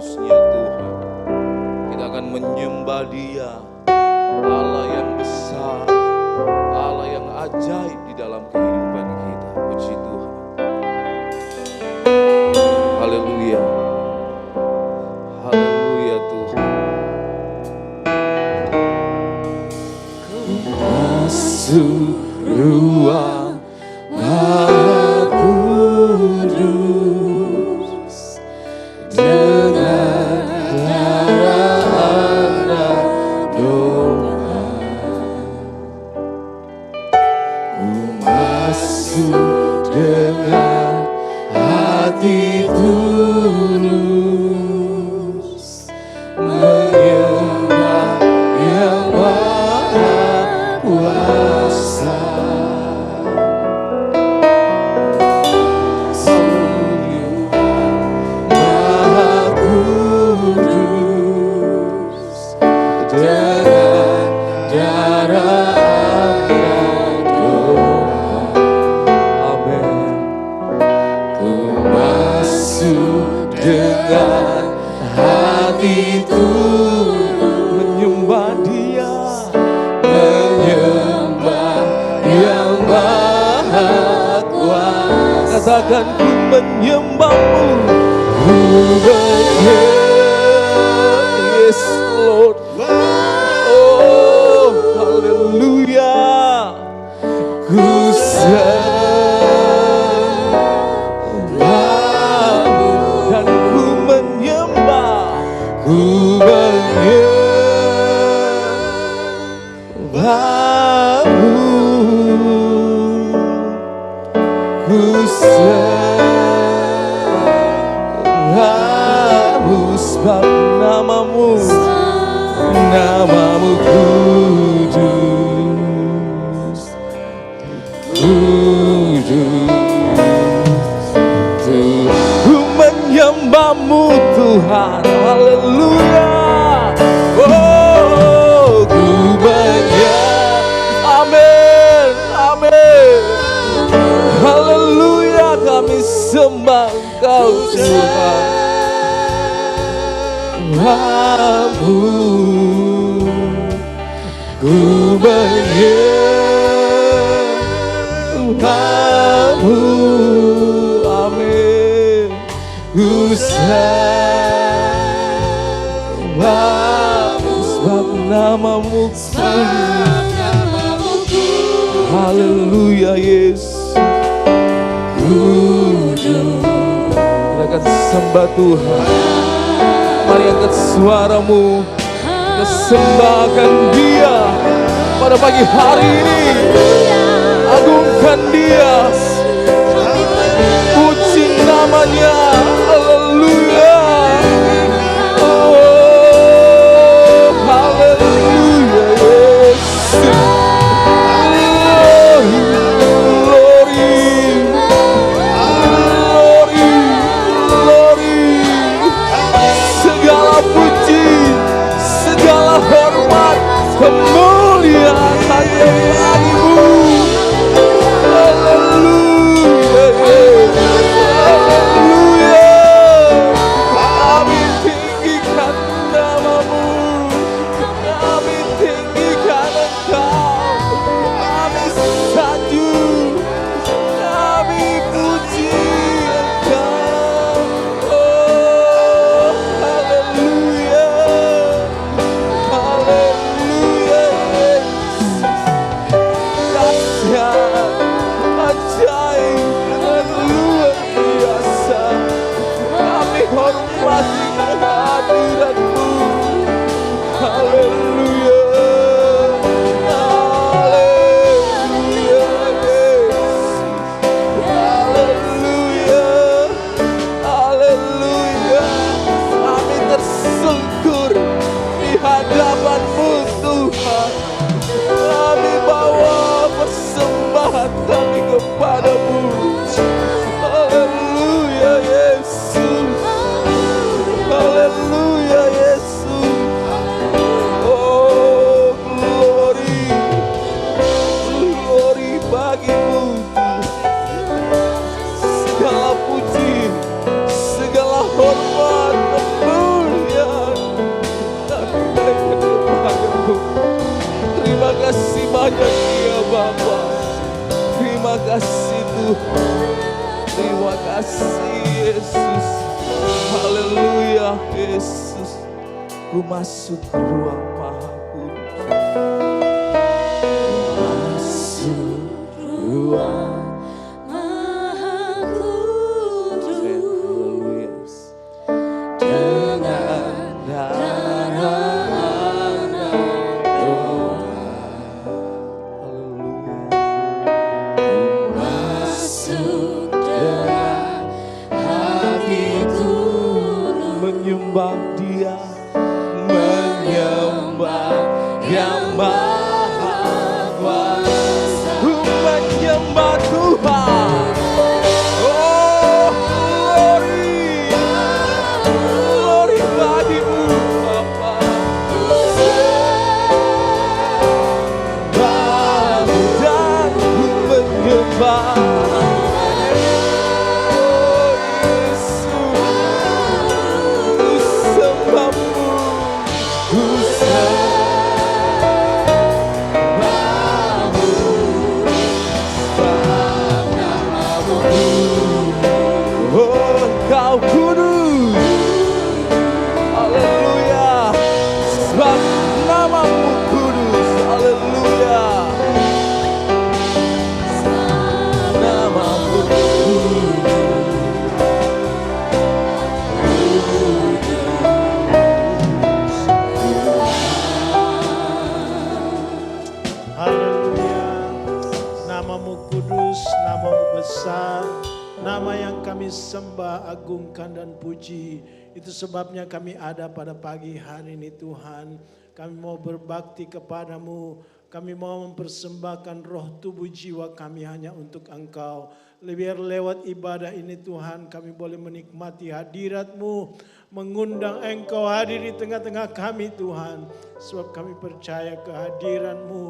kudusnya Tuhan. Kita akan menyembah Dia, Allah yang besar, Allah yang ajaib di dalam kehidupan kita. Puji Tuhan. Haleluya. Haleluya Tuhan. Masuk ruang Maha Kudus dengan darah anak domba. Ku masuk dengan hati tulus menyembah Yang Maha Kuasa. Maha Kudus dengan darah anak domba. Amin. Ku masuk dengan hati tulus menyembah Dia, menyembah Yang Maha Kuasa. Katakan ku menyembah-Mu, ku menyembah. Yes Lord. Oh haleluya. Ku sembah-Mu dan ku menyembah, ku menyembah-Mu, ku sembah-Mu sebab nama-Mu, nama-Mu kudus, kudus. Ku menyembah-Mu Tuhan, haleluya. Oh, ku menyembah, amin, amin. Haleluya, kami sembah Engkau Tuhan. Sembah-Mu, ku menyembah-Mu, amin. Ku sembah-Mu sebab nama-Mu kudus. Haleluya Yesus. Kudus. Kita akan sembah Tuhan. Mari angkat suaramu, kita sembahkan Dia pada pagi hari ini. Agungkan Dia, puji namanya. Haleluya. Oh haleluya Yesus. Kemuliaan hanya bagi-Mu. Haleluya, haleluya. Kami tinggikan nama-Mu, kami tinggikan Engkau, kami sanjung, kami puji Engkau. Oh haleluya, haleluya. Ajaib dan luar biasa. Kami hormati kehadiran-Mu. Haleluya, haleluya Yesus. Haleluya, haleluya. Kami tersungkur di hadapan-Mu Tuhan. Kami bawa persembahan kami kepada-Mu. Haleluya Yesus. Haleluya Yesus. hanya Dia Bapa. Terima kasih Tuhan. Terima kasih Yesus. Haleluya Yesus. Ku masuk ke ruang Maha Kudus. Masuk ruang Maha Kudus. Haleluya. Dengan darah anak domba. Haleluya. Ku masuk dengan hati tulus menyembah Dia. Menyembah Yang Maha Kuasa. Menyembah Tuhan. Oh, glory. Glory bagi-Mu Bapa. Sembah dan menyembah. Oh Yesus, ku sembah-Mu. Oh, Kau kudus. Haleluya. Sebab nama-Mu kudus. Haleluya. Nama-Mu kudus. Haleluya. Nama-Mu kudus, Nama-Mu besar, nama yang kami sembah, agungkan dan puji. Itu sebabnya kami ada pada pagi hari ini Tuhan. Kami mau berbakti kepadamu. Kami mau mempersembahkan roh tubuh jiwa kami hanya untuk Engkau. Biar lewat ibadah ini Tuhan kami boleh menikmati hadirat-Mu. Mengundang Engkau hadir di tengah-tengah kami Tuhan. Sebab kami percaya kehadiran-Mu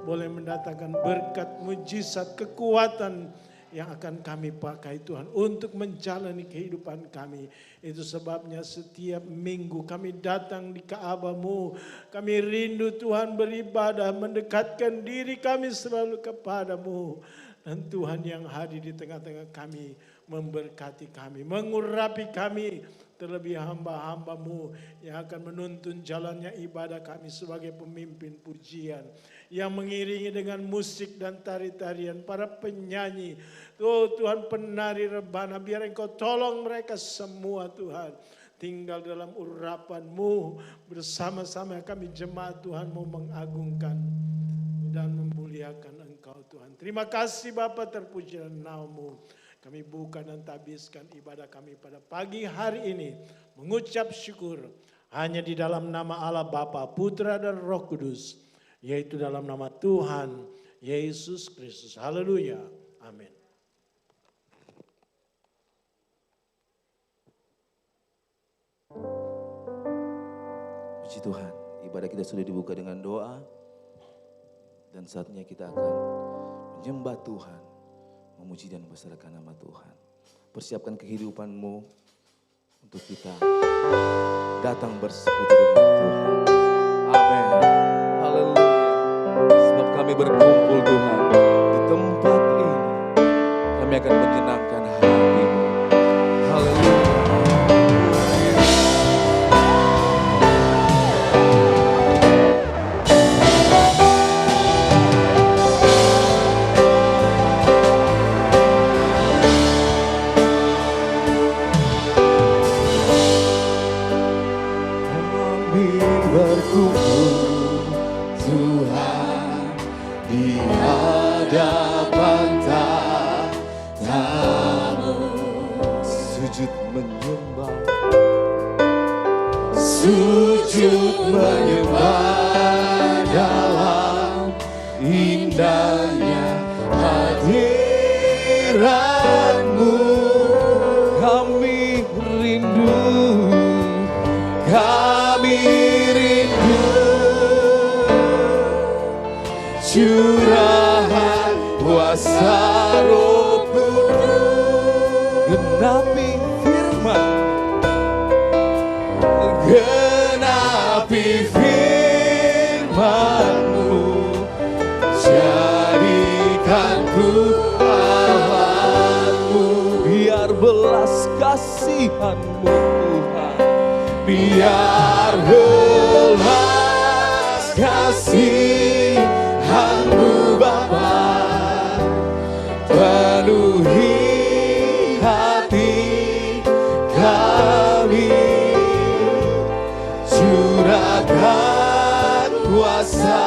boleh mendatangkan berkat, mujizat, kekuatan yang akan kami pakai Tuhan untuk menjalani kehidupan kami. Itu sebabnya setiap minggu kami datang di Ka'bah-Mu. Kami rindu Tuhan beribadah, mendekatkan diri kami selalu kepadamu. Dan Tuhan yang hadir di tengah-tengah kami memberkati kami, mengurapi kami. Terlebih hamba-hamba-Mu yang akan menuntun jalannya ibadah kami sebagai pemimpin pujian. Yang mengiringi dengan musik dan tari-tarian para penyanyi. Oh Tuhan, penari rebana, biar Engkau tolong mereka semua Tuhan. Tinggal dalam urapan-Mu bersama-sama kami jemaat Tuhan mau mengagungkan dan memuliakan Engkau Tuhan. Terima kasih Bapa, terpuji nama-Mu. Kami buka dan tabiskan ibadah kami pada pagi hari ini. Mengucap syukur hanya di dalam nama Allah Bapa, Putra dan Roh Kudus. Yaitu dalam nama Tuhan Yesus Kristus. Haleluya. Amin. Puji Tuhan, ibadah kita sudah dibuka dengan doa. Dan saatnya kita akan menyembah Tuhan, memuji dan membesarkan nama Tuhan. Persiapkan kehidupanmu untuk kita datang bersekutu dengan Tuhan. Amin. Haleluya. Sebab kami berkumpul Tuhan di tempat ini. Kami akan menyenangkan hati-Mu. Haleluya. Sujud menyembah dalam indahnya hadirat-Mu. Kami rindu curahan kuasa Roh Kudus. Genapi firman, genapi firman-Mu. Tuhan-Mu Tuhan. Biar belas kasihan-Mu Bapa penuhi hati kami, curahkan kuasa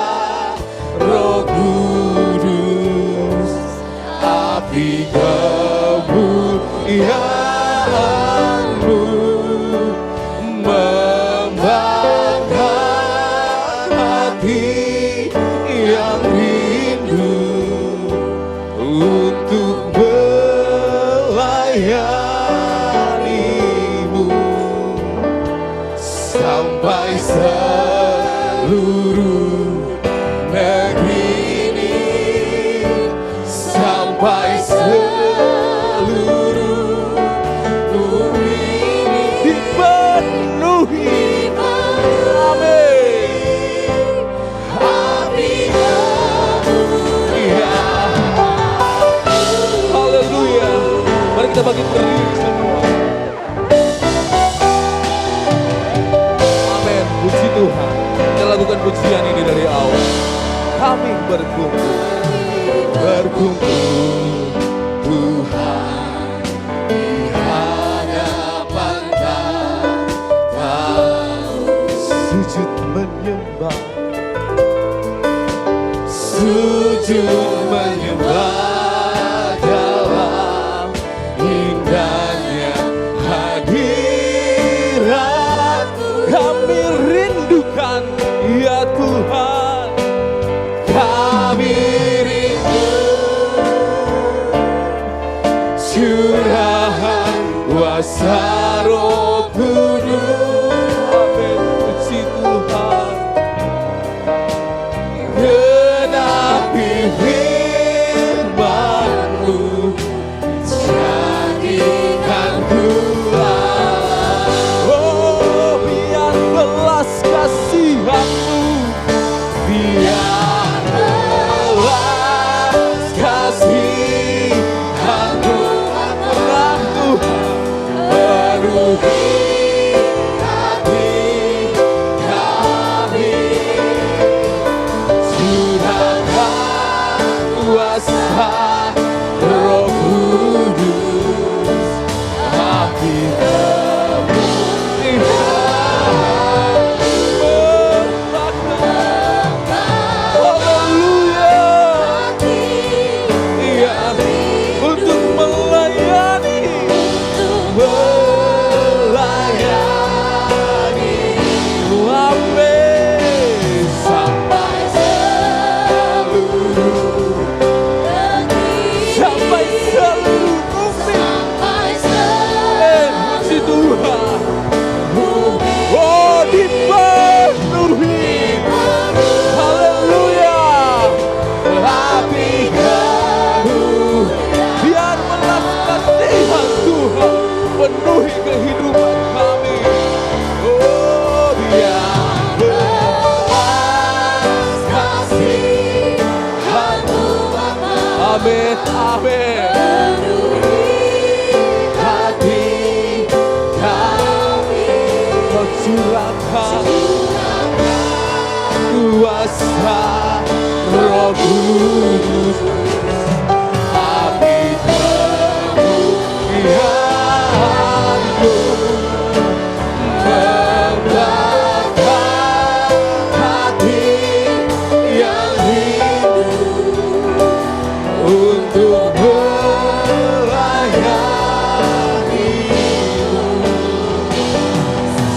Roh Kudus, api kemuliaan-Mu membakar hati yang rindu untuk melayani-Mu sampai seluruh negeri ini, sampai seluruh bumi ini dipenuhi. Amin. Api kemuliaan. Haleluya. Mari kita bagi berdiri semua. Amin. Puji Tuhan. Kita lakukan pujian ini dari awal. Kami berkumpul Tuhan di hadapan Kau, sujud menyembah dalam indahnya hadirat-Mu. Kami rindukan ya Tuhan, kami rindu curahan kuasa Roh Kudus. Amin. Puji Tuhan. Genapi firman-Mu, jadikan kuat. Oh, biar belas kasihan-Mu, biar belas kasihan-Mu, Tuhan Tuhan, penuhi hati kami, curahkan kuasa Roh Kudus, api kemuliaan membakar. Haleluya. Iya, untuk melayani, amin, sampai seluruh puji Tuhan. Oh, dipenuhi. Haleluya. Api Kamu, biar belas kasihan Tuhan penuhi kehidupan kami. Oh, biar belas kasihan-Mu Bapa. Amin, amin. Hati kami, Kau curahkan kuasa Roh Kudus, api kemuliaan-Mu membakar hati yang rindu untuk melayani-Mu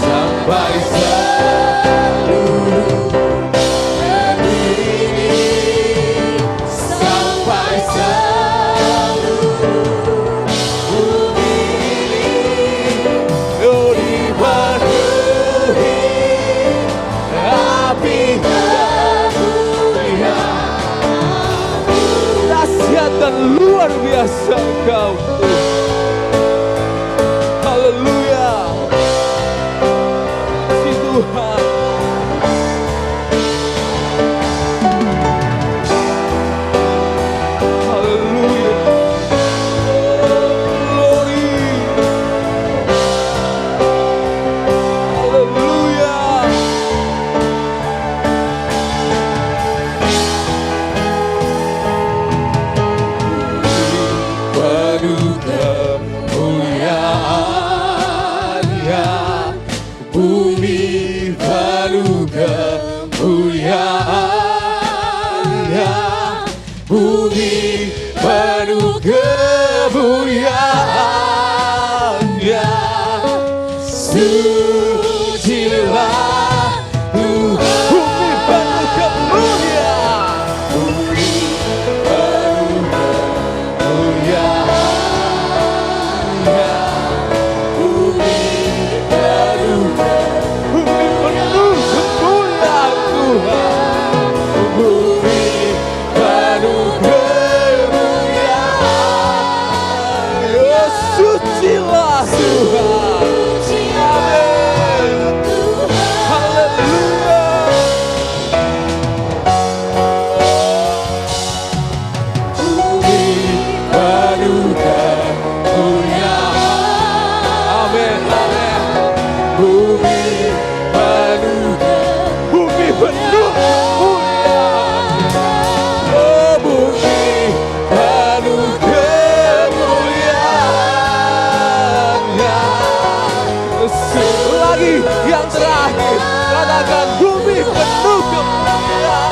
sampai seluruh negeri ini, sampai seluruh bumi ini, oh, dipenuhi api kemuliaan. Dahsyat dan luar biasa Engkau Tuhan. Haleluya. Si Tuhan. bumi penuh kemuliaan-Nya, bumi penuh kemuliaan-Nya. Sucilah Tuhan, bumi penuh kemuliaan, bumi penuh kemuliaan-Nya, bumi penuh kemuliaan Tuhan, bumi penuh kemuliaan. Oh, sucilah Tuhan. Yang terakhir, katakan bumi penuh kemuliaan-Nya,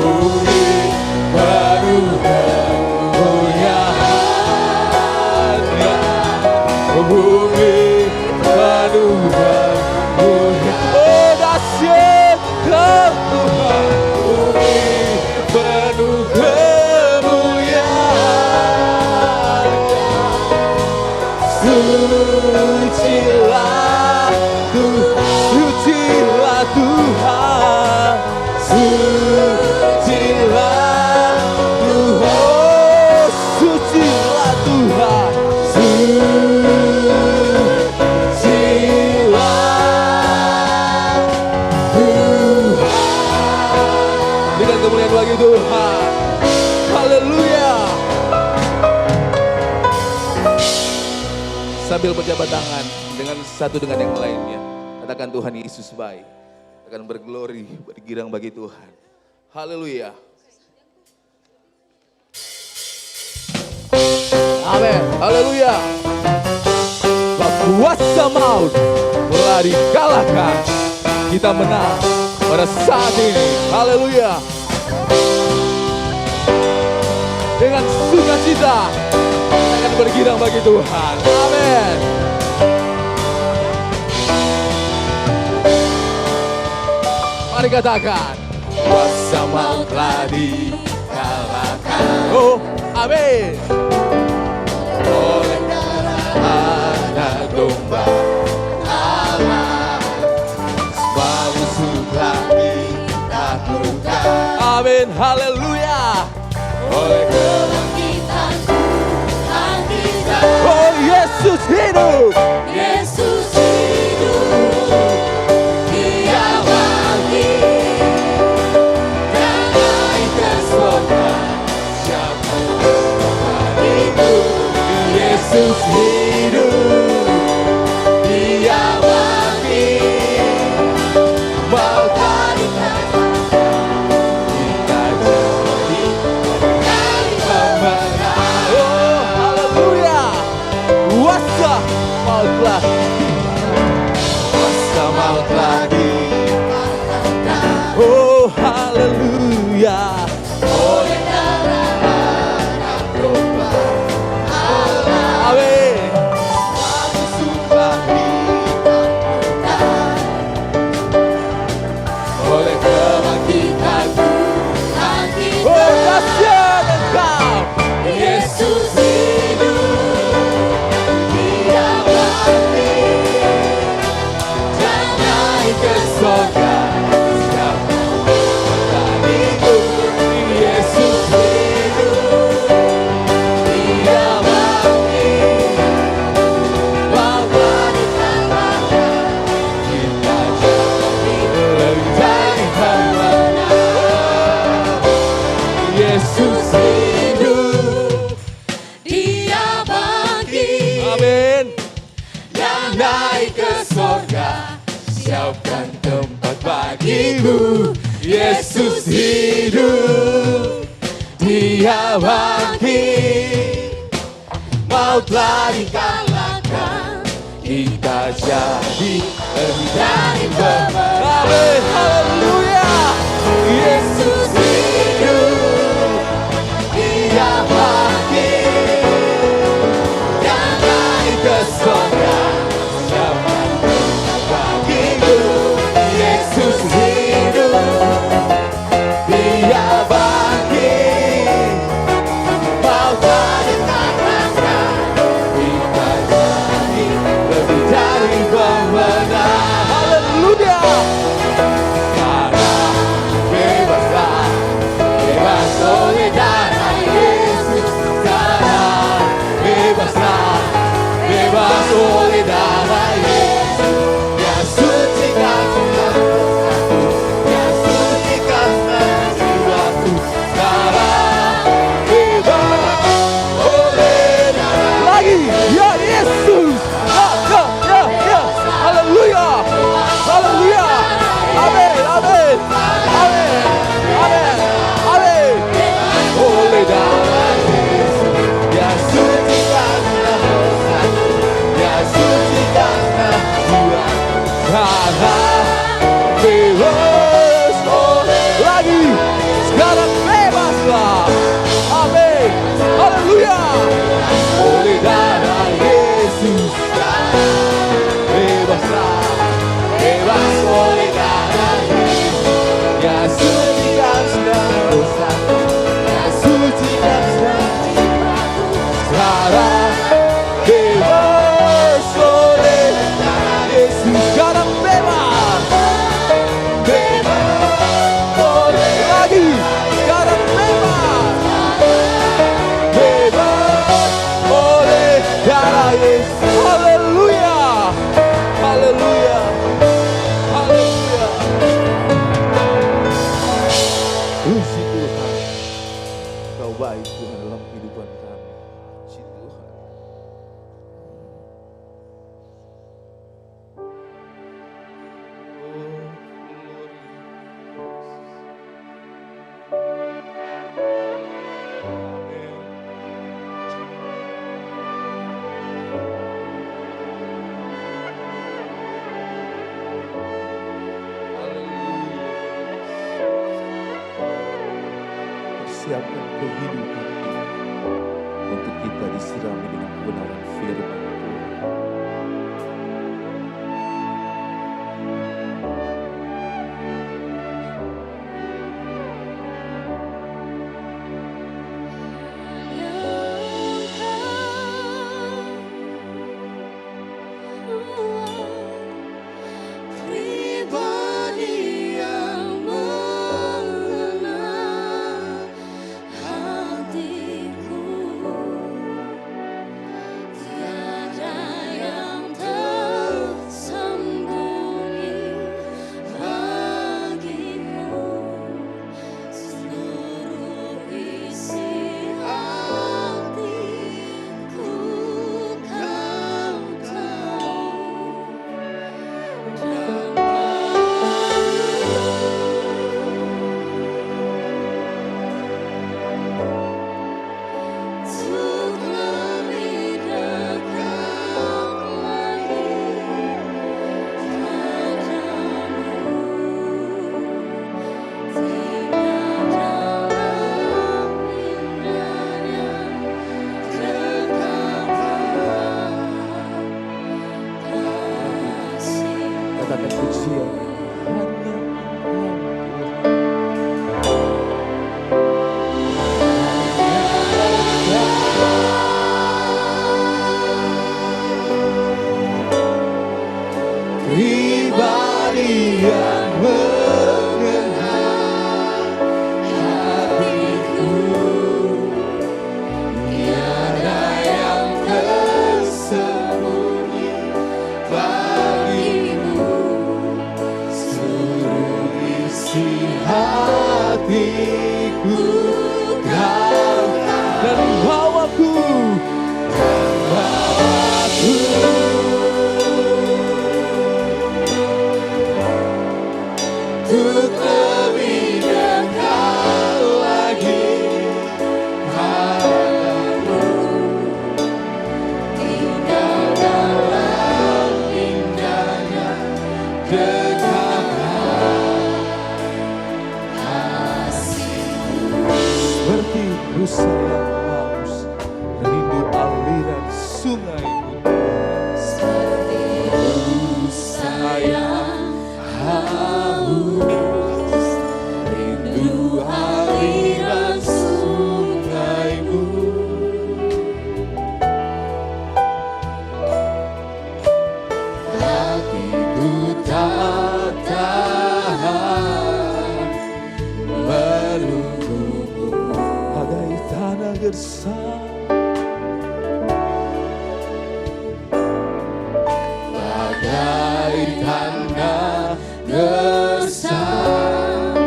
bumi penuh kemuliaan-Nya, bumi penuh kemuliaan. Oh, dahsyat Tuhan, bumi penuh kemuliaan-Nya. Sucilah Tuhan, sucilah Tuhan, sucilah Tuhan, sucilah Tuhan. Dengan kemuliaan bagi Tuhan. Haleluya. Sambil berjabat tangan dengan satu dengan yang lainnya, katakan Tuhan Yesus baik. Akan berglori, bergirang bagi Tuhan. Haleluya. Amin. Haleluya. Kuasa maut telah dikalahkan. Kita menang pada saat ini. Haleluya. Dengan sukacita kita akan bergirang bagi Tuhan. Amin. Mari katakan, kuasa maut telah dikalahkan. Oh, amin. Oleh darah Anak Domba Allah, semua musuh telah ditaklukkan. Amin, haleluya. Oleh kebangkitan Tuhan kita. Oh, Yesus hidup. Yesus hidup. Yesus hidup, Dia bangkit, maut telah dikalahkan, kita jadi pemenang. Oh, haleluya, kuasa maut telah dikalahkan, kuasa maut telah dikalahkan. Oh, haleluya. Oleh darah Anak Domba Allah, amin. Musuh telah ditaklukkan. Oleh kebangkitan Tuhan kita. Oh, dahsyat Engkau. Yesus hidup, Dia bangkit, dan naik ke sorga. Yesus hidup, Dia bangkit, maut telah dikalahkan, kita jadi pemenang. Yesus hidup, Dia bangkit, amin, dan naik ke sorga, siapkan tempat bagimu. Yesus hidup, Dia bangkit, maut telah dikalahkan, kita jadi lebih dari pemenang. Amin, haleluya. Yesus hidup, Dia bangkit, yang naik ke surga, siapa bagiku. Yesus hidup, Dia bangkit, mau jadi tantangan, kita jadi lebih dari pemenang. Haleluya. Karena bebaslah, bebas oleh darah Yesus. Karena bebaslah, bebas oleh darah Yesus. Dia sucikan jiwaku, Dia sucikan jiwaku. Sekarang bebas oleh darah lagi, ya Yesus. Ya, haleluya, haleluya. Amin, amin, amin, amin, amin. Oleh darah Yesus, Dia sucikan dosaku, Dia sucikan jiwaku. Karena bebas oleh lagi, sekarang bebaslah. Amin, haleluya. Oleh darah Yesus, bebaslah, bebas oleh darah Yesus. Dia sucikan segala dosaku, Dia sucikan segala jiwaku. Sekarang bebas oleh darah Yesus. Sekarang bebas, bebas oleh lagi. Sekarang bebas, bebas oleh darah Yesus. Haleluya, haleluya, haleluya. Puji Tuhan, Kau baik Tuhan dalam kehidupan kami. Puji Tuhan. Persiapkan kehidupan kita untuk kita disirami dengan kebenaran firman Tuhan. Pribadi yang mengenal hatiku, tiada yang tersembunyi bagimu. Seluruh isi hatiku Kau tahu. Untuk lebih dekat lagi padamu, tinggal dalam indahnya kekayaan kasih. Katakan pujian hanya pribadi yang mengenal hatiku, tiada yang tersembunyi bagimu. Seluruh isi hatiku Kau dan bawaku, dan bawaku. besar. Bagai tanda besar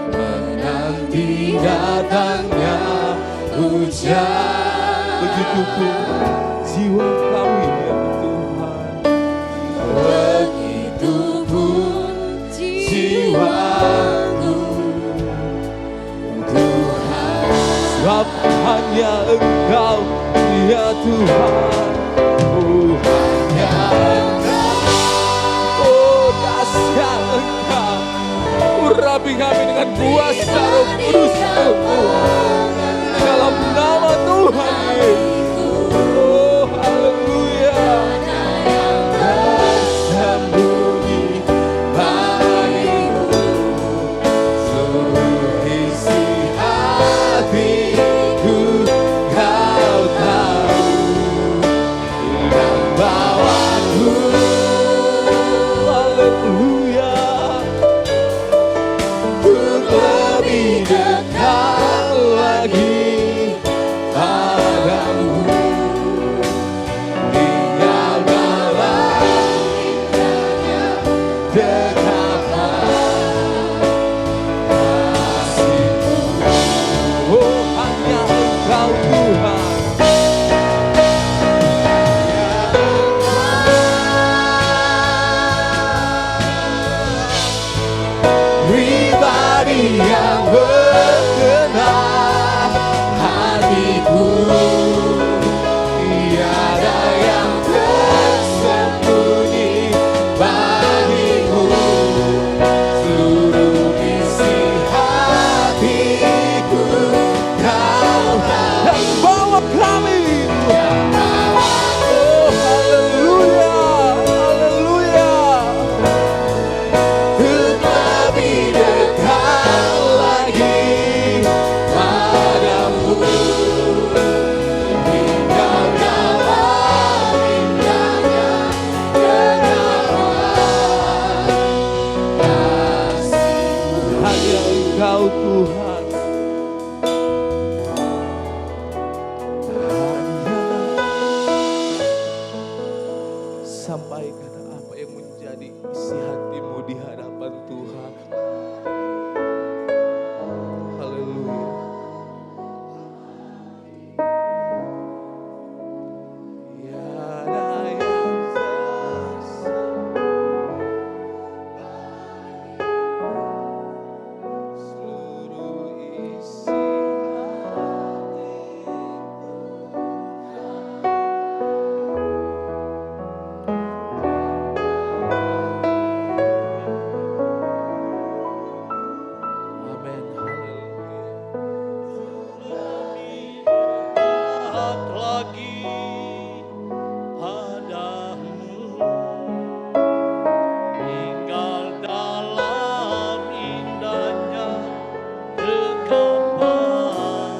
menanti datangnya hujan. Begitupun jiwa kami ya Tuhan, begitupun jiwaku Tuhan, sebab hanya Engkau ya Tuhan. Oh hanya Engkau, oh dahsyat Engkau, urapi kami dengan kuasa Roh Kudus-Mu dalam nama Tuhan Yesus. Oh haleluya. Tersembunyi bagimu seluruh isi hatiku, Kau tahu dan bawaku. Haleluya. Untuk lebih dekat lagi padamu, tinggal dalam indahnya dekapan kasih-Mu. Oh hanya Engkau Tuhan, pribadi yang berkenan hatiku. Tiada yang tersembunyi bagimu, seluruh isi hatiku Kau tahu dan bawa kami. Oh haleluya, haleluya. Untuk lebih dekat lagi padamu, tinggal dalam indahnya dekapan kasih-Mu. Hanya Engkau Tuhan, sampaikan apa yang menjadi isi hatimu di hadapan Tuhan. Haleluya. Tiada yang seluruh isi amin. Dekat lagi padamu, tinggal dalam indahnya dekapan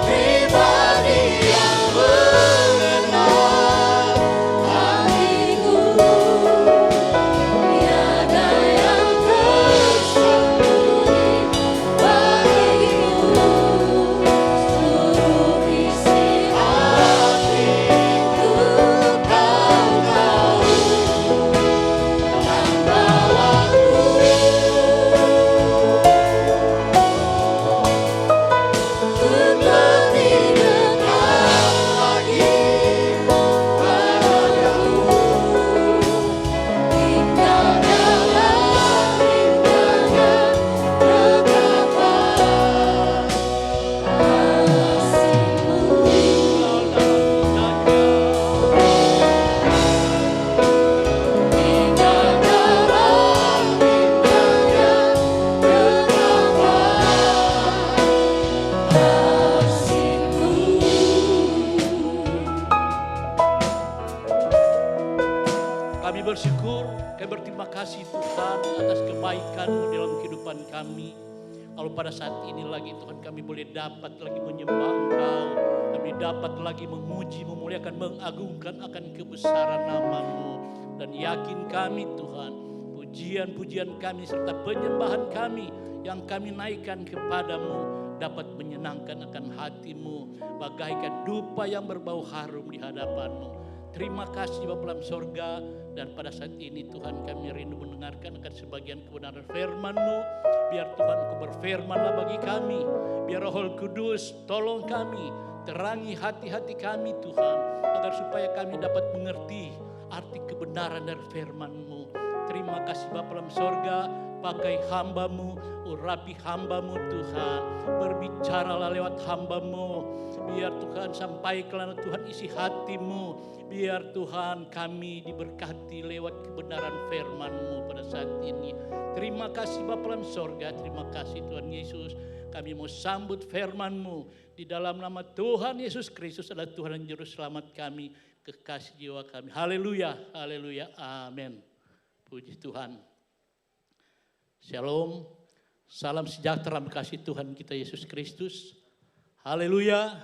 Pribadi yang mengenal hatiku, tiada yang tersembunyi bagimu, seluruh isi hatiku Kau tahu dan bawaku. Untuk lebih dekat lagi padamu, tinggal dalam indahnya dekapan kasih-Mu. Tinggal dalam indahnya dekapan kasih-Mu. Kami bersyukur, kami berterima kasih Tuhan atas kebaikan-Mu dalam kehidupan kami. Kalau pada saat ini lagi Tuhan kami boleh dapat lagi menyembah Engkau. Kami dapat lagi memuji, memuliakan, mengagungkan akan kebesaran nama-Mu. Dan yakin kami Tuhan, pujian-pujian kami serta penyembahan kami yang kami naikkan kepadamu dapat menyenangkan akan hati-Mu, bagaikan dupa yang berbau harum di hadapan-Mu. Terima kasih Bapa dalam sorga. Dan pada saat ini Tuhan kami rindu mendengarkan akan sebagian kebenaran firman-Mu. Biar Tuhan Kau berfirmanlah bagi kami. Biar Roh Kudus tolong kami, terangi hati-hati kami Tuhan, agar supaya kami dapat mengerti arti kebenaran dari firman-Mu. Terima kasih Bapa dalam sorga, pakai hamba-Mu, urapi hamba-Mu Tuhan. Berbicaralah lewat hamba-Mu. Biar Tuhan sampaikanlah Tuhan isi hati-Mu. Biar Tuhan kami diberkati lewat kebenaran firman-Mu pada saat ini. Terima kasih Bapa dalam sorga, terima kasih Tuhan Yesus. Kami mau sambut firman-Mu di dalam nama Tuhan Yesus Kristus adalah Tuhan dan Juru Selamat kami, kekasih jiwa kami. Haleluya, haleluya, amin. Puji Tuhan. Shalom, salam sejahtera kasih Tuhan kita Yesus Kristus. Haleluya,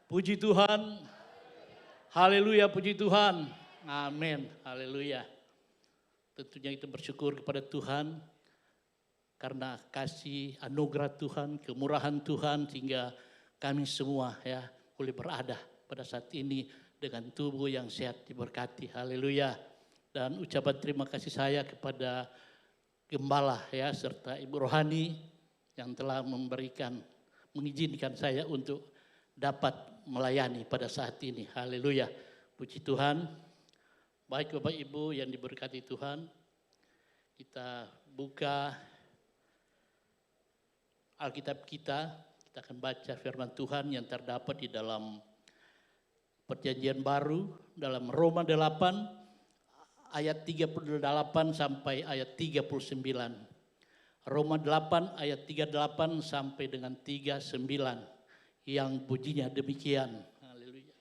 puji Tuhan. Haleluya, puji Tuhan. Amin, haleluya. Tentunya kita bersyukur kepada Tuhan karena kasih anugerah Tuhan, kemurahan Tuhan sehingga kami semua ya boleh berada pada saat ini dengan tubuh yang sehat diberkati. Haleluya. Dan ucapan terima kasih saya kepada Gembala ya serta Ibu Rohani yang telah mengizinkan saya untuk dapat melayani pada saat ini. Haleluya. Puji Tuhan. Baik Bapak Ibu yang diberkati Tuhan. Kita buka Alkitab kita. Kita akan baca firman Tuhan yang terdapat di dalam Perjanjian Baru. Dalam Roma 8 ayat 38 sampai ayat 39. Roma 8 ayat 38 sampai dengan 39. Yang bunyinya demikian. Haleluya.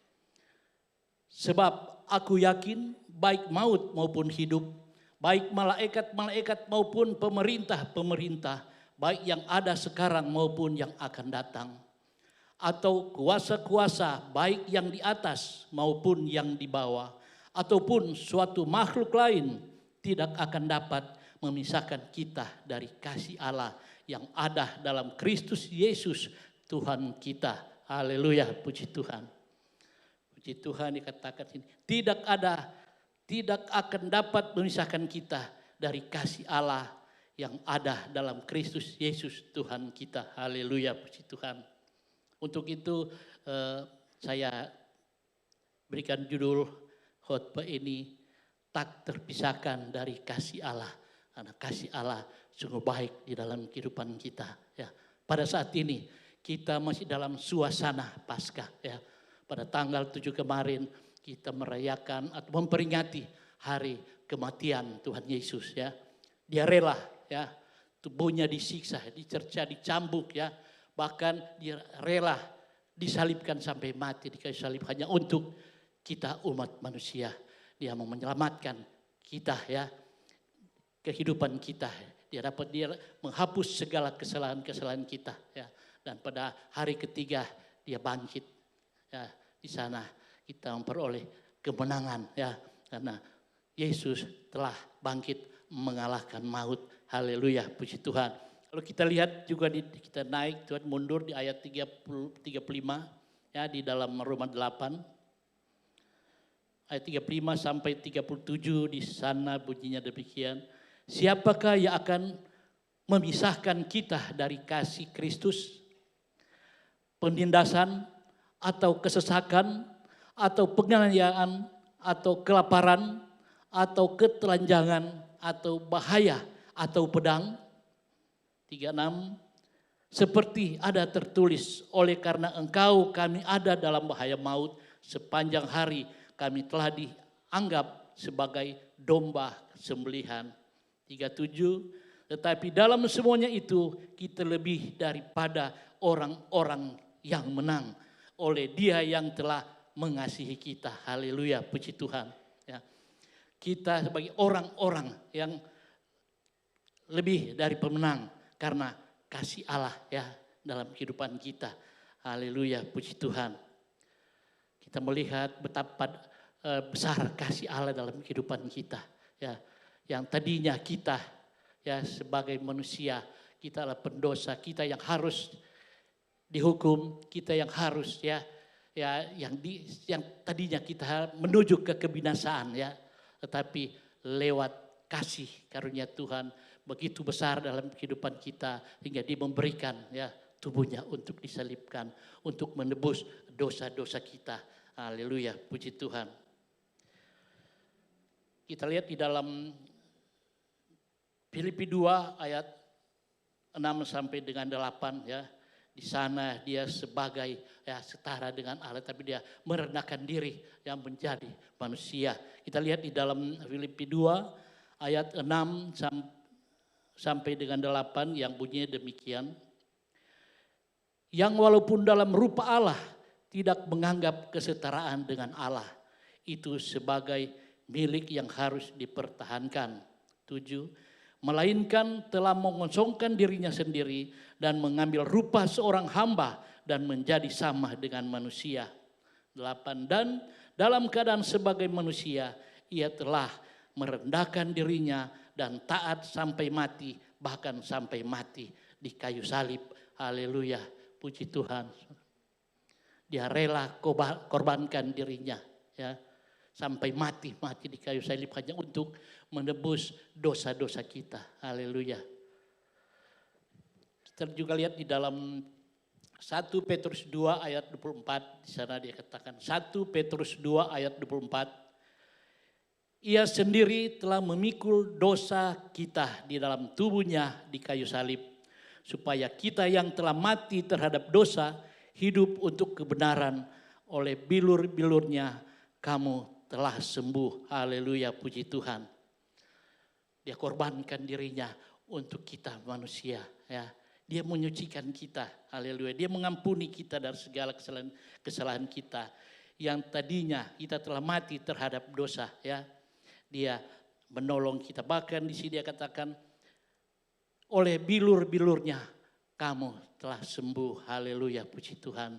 Sebab aku yakin baik maut maupun hidup, baik malaikat-malaikat maupun pemerintah-pemerintah, baik yang ada sekarang maupun yang akan datang, atau kuasa-kuasa baik yang di atas maupun yang di bawah, ataupun suatu makhluk lain tidak akan dapat memisahkan kita dari kasih Allah yang ada dalam Kristus Yesus Tuhan kita. Haleluya, puji Tuhan. Puji Tuhan dikatakan ini. Tidak akan dapat memisahkan kita dari kasih Allah yang ada dalam Kristus Yesus Tuhan kita. Haleluya, puji Tuhan. Untuk itu saya berikan judul khotbah ini, tak terpisahkan dari kasih Allah. Karena kasih Allah sungguh baik di dalam kehidupan kita. Ya, pada saat ini kita masih dalam suasana Paskah ya. Pada tanggal 7 kemarin kita merayakan atau memperingati hari kematian Tuhan Yesus ya. Dia rela ya, tubuhnya disiksa, dicerca, dicambuk ya. Bahkan dia rela disalibkan sampai mati di kayu salib hanya untuk kita umat manusia. Dia mau menyelamatkan kita ya. Kehidupan kita. Dia menghapus segala kesalahan-kesalahan kita ya. Dan pada hari ketiga dia bangkit. Ya, di sana kita memperoleh kemenangan ya. Karena Yesus telah bangkit mengalahkan maut. Haleluya, puji Tuhan. Kalau kita lihat juga kita naik, Tuhan mundur di ayat 35 ya di dalam Roma 8. Ayat 35 sampai 37 di sana bunyinya demikian. Siapakah yang akan memisahkan kita dari kasih Kristus? Penindasan atau kesesakan atau penganiayaan atau kelaparan atau ketelanjangan atau bahaya atau pedang. 36. Seperti ada tertulis, oleh karena engkau kami ada dalam bahaya maut, sepanjang hari kami telah dianggap sebagai domba sembelihan. 37. Tetapi dalam semuanya itu kita lebih daripada orang-orang yang menang oleh Dia yang telah mengasihi kita. Haleluya, puji Tuhan. Ya. Kita sebagai orang-orang yang lebih dari pemenang karena kasih Allah ya dalam kehidupan kita. Haleluya, puji Tuhan. Kita melihat betapa besar kasih Allah dalam kehidupan kita ya. Yang tadinya kita ya sebagai manusia, kita adalah pendosa, kita yang harus dihukum, kita yang harus yang tadinya kita menuju ke kebinasaan ya, tetapi lewat kasih karunia Tuhan begitu besar dalam kehidupan kita hingga Dia memberikan ya tubuhnya untuk disalibkan, untuk menebus dosa-dosa kita. Haleluya, puji Tuhan. Kita lihat di dalam Filipi 2 ayat 6 sampai dengan 8 ya. Di sana dia sebagai ya setara dengan Allah, tapi dia merendahkan diri yang menjadi manusia. Kita lihat di dalam Filipi 2 ayat 6 sampai dengan 8 yang bunyinya demikian. Yang walaupun dalam rupa Allah tidak menganggap kesetaraan dengan Allah itu sebagai milik yang harus dipertahankan. 7. Melainkan telah mengosongkan dirinya sendiri dan mengambil rupa seorang hamba dan menjadi sama dengan manusia. 8. Dan dalam keadaan sebagai manusia ia telah merendahkan dirinya dan taat sampai mati, bahkan sampai mati di kayu salib. Haleluya, puji Tuhan. Dia rela korbankan dirinya ya sampai mati di kayu salib hanya untuk menebus dosa-dosa kita. Haleluya. Kita juga lihat di dalam 1 Petrus 2 ayat 24, di sana dia katakan 1 Petrus 2 ayat 24. Ia sendiri telah memikul dosa kita di dalam tubuhnya di kayu salib, supaya kita yang telah mati terhadap dosa hidup untuk kebenaran. Oleh bilur-bilurnya kamu telah sembuh. Haleluya, puji Tuhan. Dia korbankan dirinya untuk kita manusia ya. Dia menyucikan kita. Haleluya. Dia mengampuni kita dari segala kesalahan kita. Yang tadinya kita telah mati terhadap dosa ya. Dia menolong kita. Bahkan di sini dia katakan oleh bilur-bilurnya kamu telah sembuh. Haleluya, puji Tuhan.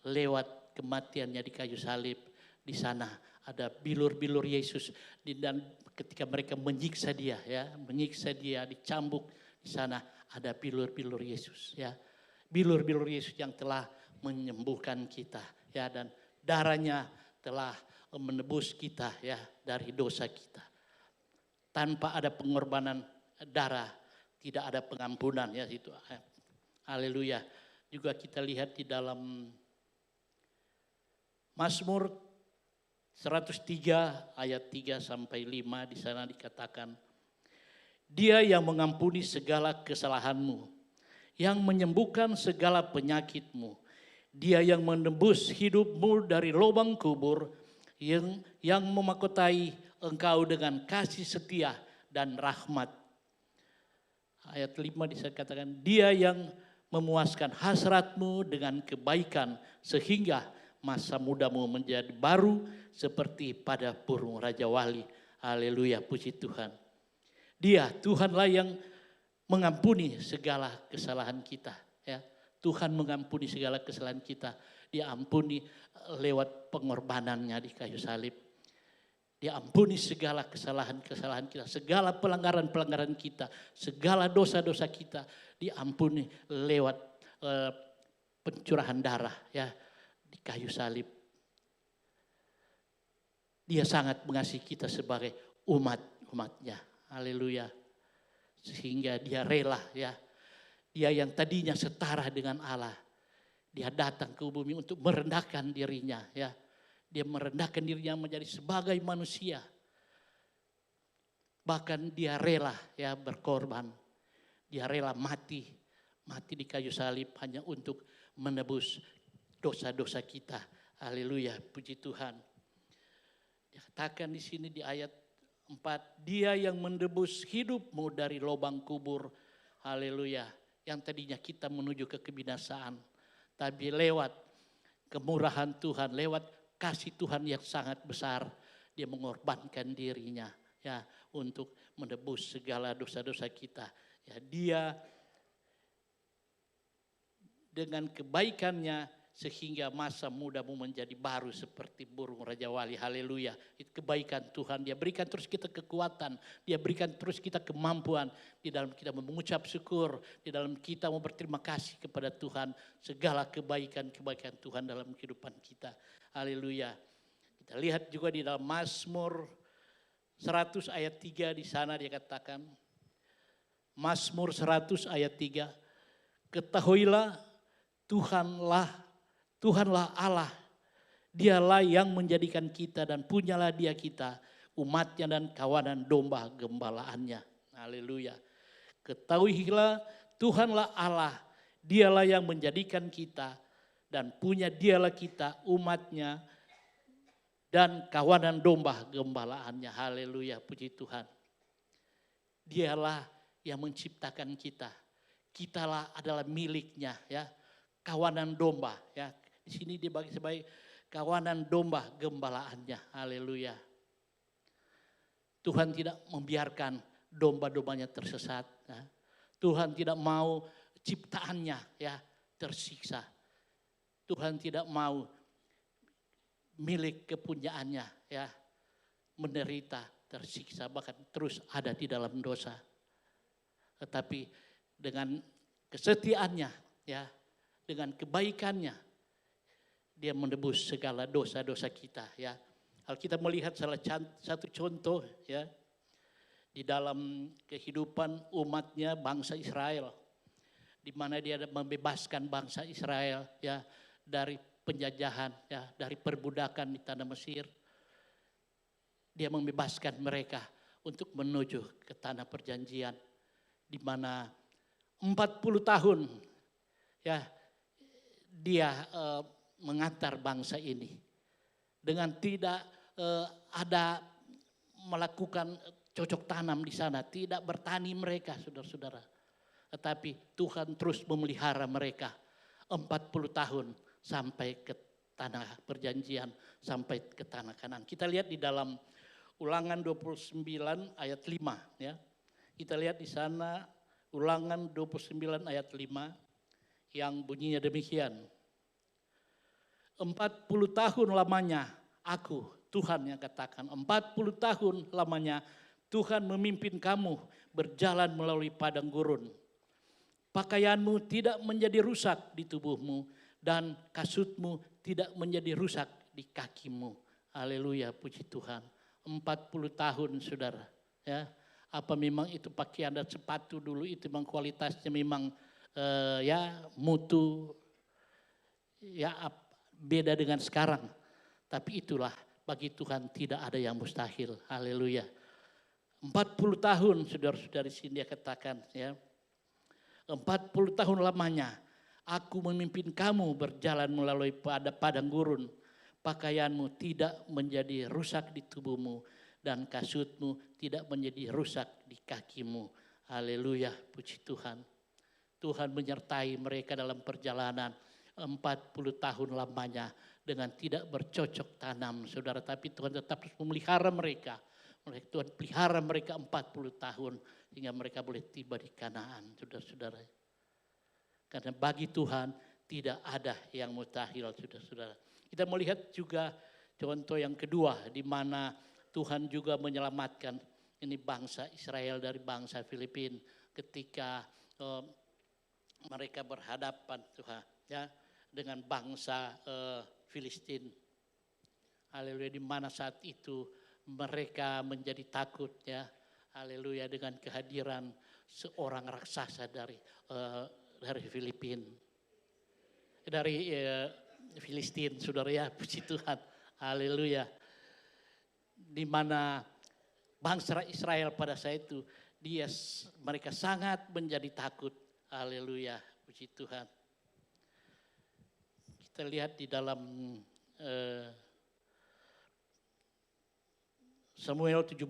Lewat kematiannya di kayu salib, di sana ada bilur-bilur Yesus. Dan ketika mereka menyiksa dia ya, dicambuk, di sana ada bilur-bilur Yesus ya. Bilur-bilur Yesus yang telah menyembuhkan kita ya, dan darahnya telah menebus kita ya dari dosa kita. Tanpa ada pengorbanan darah tidak ada pengampunan ya itu. Haleluya. Juga kita lihat di dalam Mazmur 103 ayat 3 sampai 5 di sana dikatakan, Dia yang mengampuni segala kesalahanmu, yang menyembuhkan segala penyakitmu, Dia yang menebus hidupmu dari lubang kubur, yang memahkotai engkau dengan kasih setia dan rahmat. Ayat 5 dikatakan, Dia yang memuaskan hasratmu dengan kebaikan sehingga masa mudamu menjadi baru seperti pada burung Raja Wali. Haleluya, puji Tuhan. Dia, Tuhanlah yang mengampuni segala kesalahan kita. Ya. Tuhan mengampuni segala kesalahan kita. Dia ampuni lewat pengorbanannya di kayu salib. Dia ampuni segala kesalahan-kesalahan kita, segala pelanggaran-pelanggaran kita, segala dosa-dosa kita diampuni lewat pencurahan darah ya di kayu salib. Dia sangat mengasihi kita sebagai umat-umatnya. Haleluya. Sehingga dia rela ya. Dia yang tadinya setara dengan Allah. Dia datang ke bumi untuk merendahkan dirinya ya. Dia merendahkan dirinya menjadi sebagai manusia. Bahkan dia rela ya berkorban. Dia rela mati di kayu salib hanya untuk menebus dosa-dosa kita. Haleluya, puji Tuhan. Dikatakan di sini di ayat 4, Dia yang menebus hidupmu dari lubang kubur. Haleluya. Yang tadinya kita menuju ke kebinasaan, tapi lewat kemurahan Tuhan, lewat kasih Tuhan yang sangat besar, Dia mengorbankan dirinya ya untuk menebus segala dosa-dosa kita. Ya, Dia dengan kebaikannya sehingga masa mudamu menjadi baru seperti burung Raja Wali. Haleluya. Itu kebaikan Tuhan. Dia berikan terus kita kekuatan. Dia berikan terus kita kemampuan. Di dalam kita mengucap syukur. Di dalam kita mau berterima kasih kepada Tuhan. Segala kebaikan-kebaikan Tuhan dalam kehidupan kita. Haleluya. Kita lihat juga di dalam Mazmur 100 ayat 3 di sana dia katakan. Mazmur 100 ayat 3. Ketahuilah Tuhanlah Allah, dialah yang menjadikan kita dan punyalah dia kita, umatnya dan kawanan domba gembalaannya. Haleluya. Ketahuilah Tuhanlah Allah, dialah yang menjadikan kita dan punya dialah kita, umatnya dan kawanan domba gembalaannya. Haleluya, puji Tuhan. Dialah yang menciptakan kita. Kitalah adalah miliknya ya. Kawanan domba ya. Di sini dibagi sebagai kawanan domba gembalaannya. Haleluya. Tuhan tidak membiarkan domba-dombanya tersesat. Ya. Tuhan tidak mau ciptaannya ya tersiksa. Tuhan tidak mau milik kepunyaannya ya menderita, tersiksa, bahkan terus ada di dalam dosa. Tetapi dengan kesetiaannya ya, dengan kebaikannya dia menebus segala dosa-dosa kita ya. Alkitab melihat salah satu contoh ya di dalam kehidupan umatnya bangsa Israel, di mana dia membebaskan bangsa Israel ya dari penjajahan ya, dari perbudakan di tanah Mesir. Dia membebaskan mereka untuk menuju ke tanah perjanjian, di mana 40 tahun ya dia mengantar bangsa ini dengan tidak ada melakukan cocok tanam di sana, tidak bertani mereka saudara-saudara. Tetapi Tuhan terus memelihara mereka 40 tahun sampai ke tanah perjanjian, sampai ke tanah Kanaan. Kita lihat di dalam Ulangan 29 ayat 5 ya. Kita lihat di sana Ulangan 29 ayat 5 yang bunyinya demikian. 40 tahun lamanya aku, Tuhan yang katakan, 40 tahun lamanya Tuhan memimpin kamu berjalan melalui padang gurun. Pakaianmu tidak menjadi rusak di tubuhmu dan kasutmu tidak menjadi rusak di kakimu. Haleluya, puji Tuhan. 40 tahun saudara. Ya, apa memang itu pakaian dan sepatu dulu itu memang kualitasnya memang ya mutu ya beda dengan sekarang. Tapi itulah bagi Tuhan tidak ada yang mustahil. Haleluya. 40 tahun saudara-saudari sini dia katakan ya. 40 tahun lamanya aku memimpin kamu berjalan melalui padang gurun. Pakaianmu tidak menjadi rusak di tubuhmu dan kasutmu tidak menjadi rusak di kakimu. Haleluya, puji Tuhan. Tuhan menyertai mereka dalam perjalanan 40 tahun lamanya dengan tidak bercocok tanam, saudara. Tapi Tuhan tetap memelihara mereka. Tuhan pelihara mereka 40 tahun hingga mereka boleh tiba di Kanaan, saudara-saudara. Karena bagi Tuhan tidak ada yang mustahil, saudara-saudara. Kita melihat juga contoh yang kedua di mana Tuhan juga menyelamatkan ini bangsa Israel dari bangsa Filipina ketika mereka berhadapan Tuhan ya dengan bangsa Filistin. Haleluya, di mana saat itu mereka menjadi takut ya. Haleluya, dengan kehadiran seorang raksasa dari Filipina. Dari Filistin, saudara ya, puji Tuhan. Haleluya. Di mana bangsa Israel pada saat itu mereka sangat menjadi takut. Haleluya, puji Tuhan. Kita lihat di dalam Samuel 17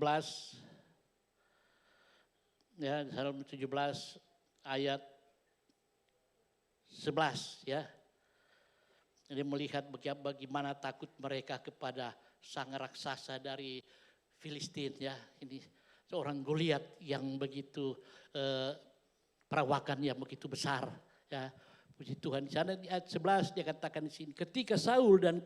ya, Samuel 17 ayat 11 ya. Jadi melihat bagaimana takut mereka kepada sang raksasa dari Filistin ya. Ini seorang Goliat yang begitu perawakan yang begitu besar ya. Puji Tuhan. Di sana di ayat 11 dia katakan di sini, ketika Saul dan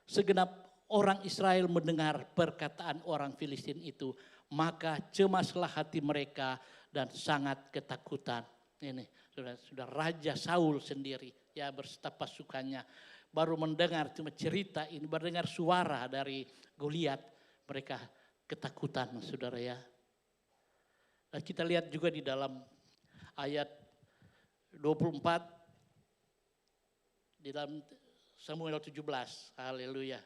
segenap orang Israel mendengar perkataan orang Filistin itu, maka cemaslah hati mereka dan sangat ketakutan. Ini sudah Raja Saul sendiri ya berserta pasukannya baru mendengar cuma cerita ini, mendengar suara dari Goliat, mereka ketakutan, saudara ya. Dan kita lihat juga di dalam ayat 24 di dalam Samuel 17, haleluya.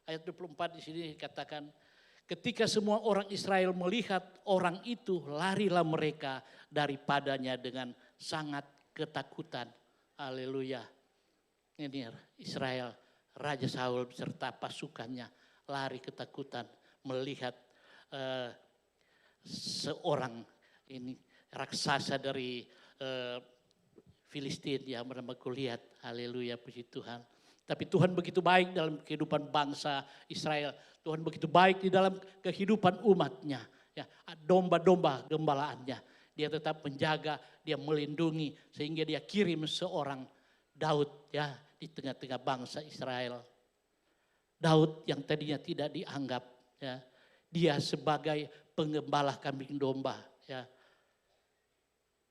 Ayat 24 di sini dikatakan, ketika semua orang Israel melihat orang itu, larilah mereka daripadanya dengan sangat ketakutan. Haleluya. Ini Israel, Raja Saul beserta pasukannya lari ketakutan melihat seorang ini raksasa dari Filistin yang bernama Goliat. Haleluya, puji Tuhan. Tapi Tuhan begitu baik dalam kehidupan bangsa Israel. Tuhan begitu baik di dalam kehidupan umatnya. Ya, domba-domba gembalaannya. Dia tetap menjaga, dia melindungi. Sehingga dia kirim seorang Daud ya di tengah-tengah bangsa Israel. Daud yang tadinya tidak dianggap. Ya, dia sebagai penggembala kambing domba. Ya.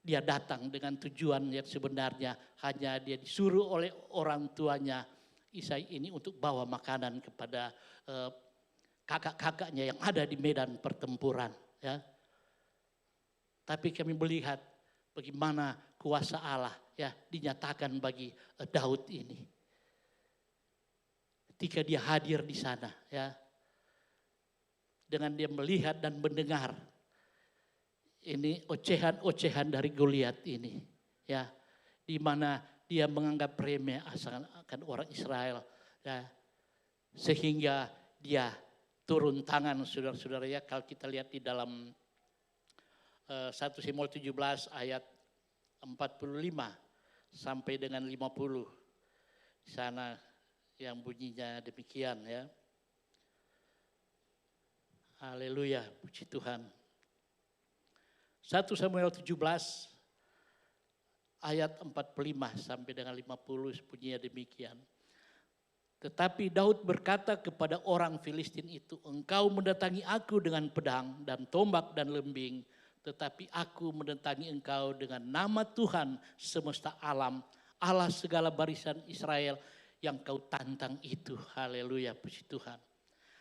Dia datang dengan tujuan yang sebenarnya hanya dia disuruh oleh orang tuanya Isai ini untuk bawa makanan kepada kakak-kakaknya yang ada di medan pertempuran. Ya. Tapi kami melihat bagaimana kuasa Allah ya dinyatakan bagi Daud ini. Ketika dia hadir di sana ya, dengan dia melihat dan mendengar ini ocehan-ocehan dari Goliat ini ya, di mana dia menganggap remeh akan orang Israel ya, sehingga dia turun tangan saudara-saudara ya. Kalau kita lihat di dalam 1 Samuel 17 ayat 45 sampai dengan 50 di sana yang bunyinya demikian ya. Haleluya, puji Tuhan. 1 Samuel 17 ayat 45 sampai dengan 50 bunyinya demikian. Tetapi Daud berkata kepada orang Filistin itu, engkau mendatangi aku dengan pedang dan tombak dan lembing, tetapi aku mendatangi engkau dengan nama Tuhan semesta alam, Allah segala barisan Israel yang kau tantang itu. Haleluya, puji Tuhan.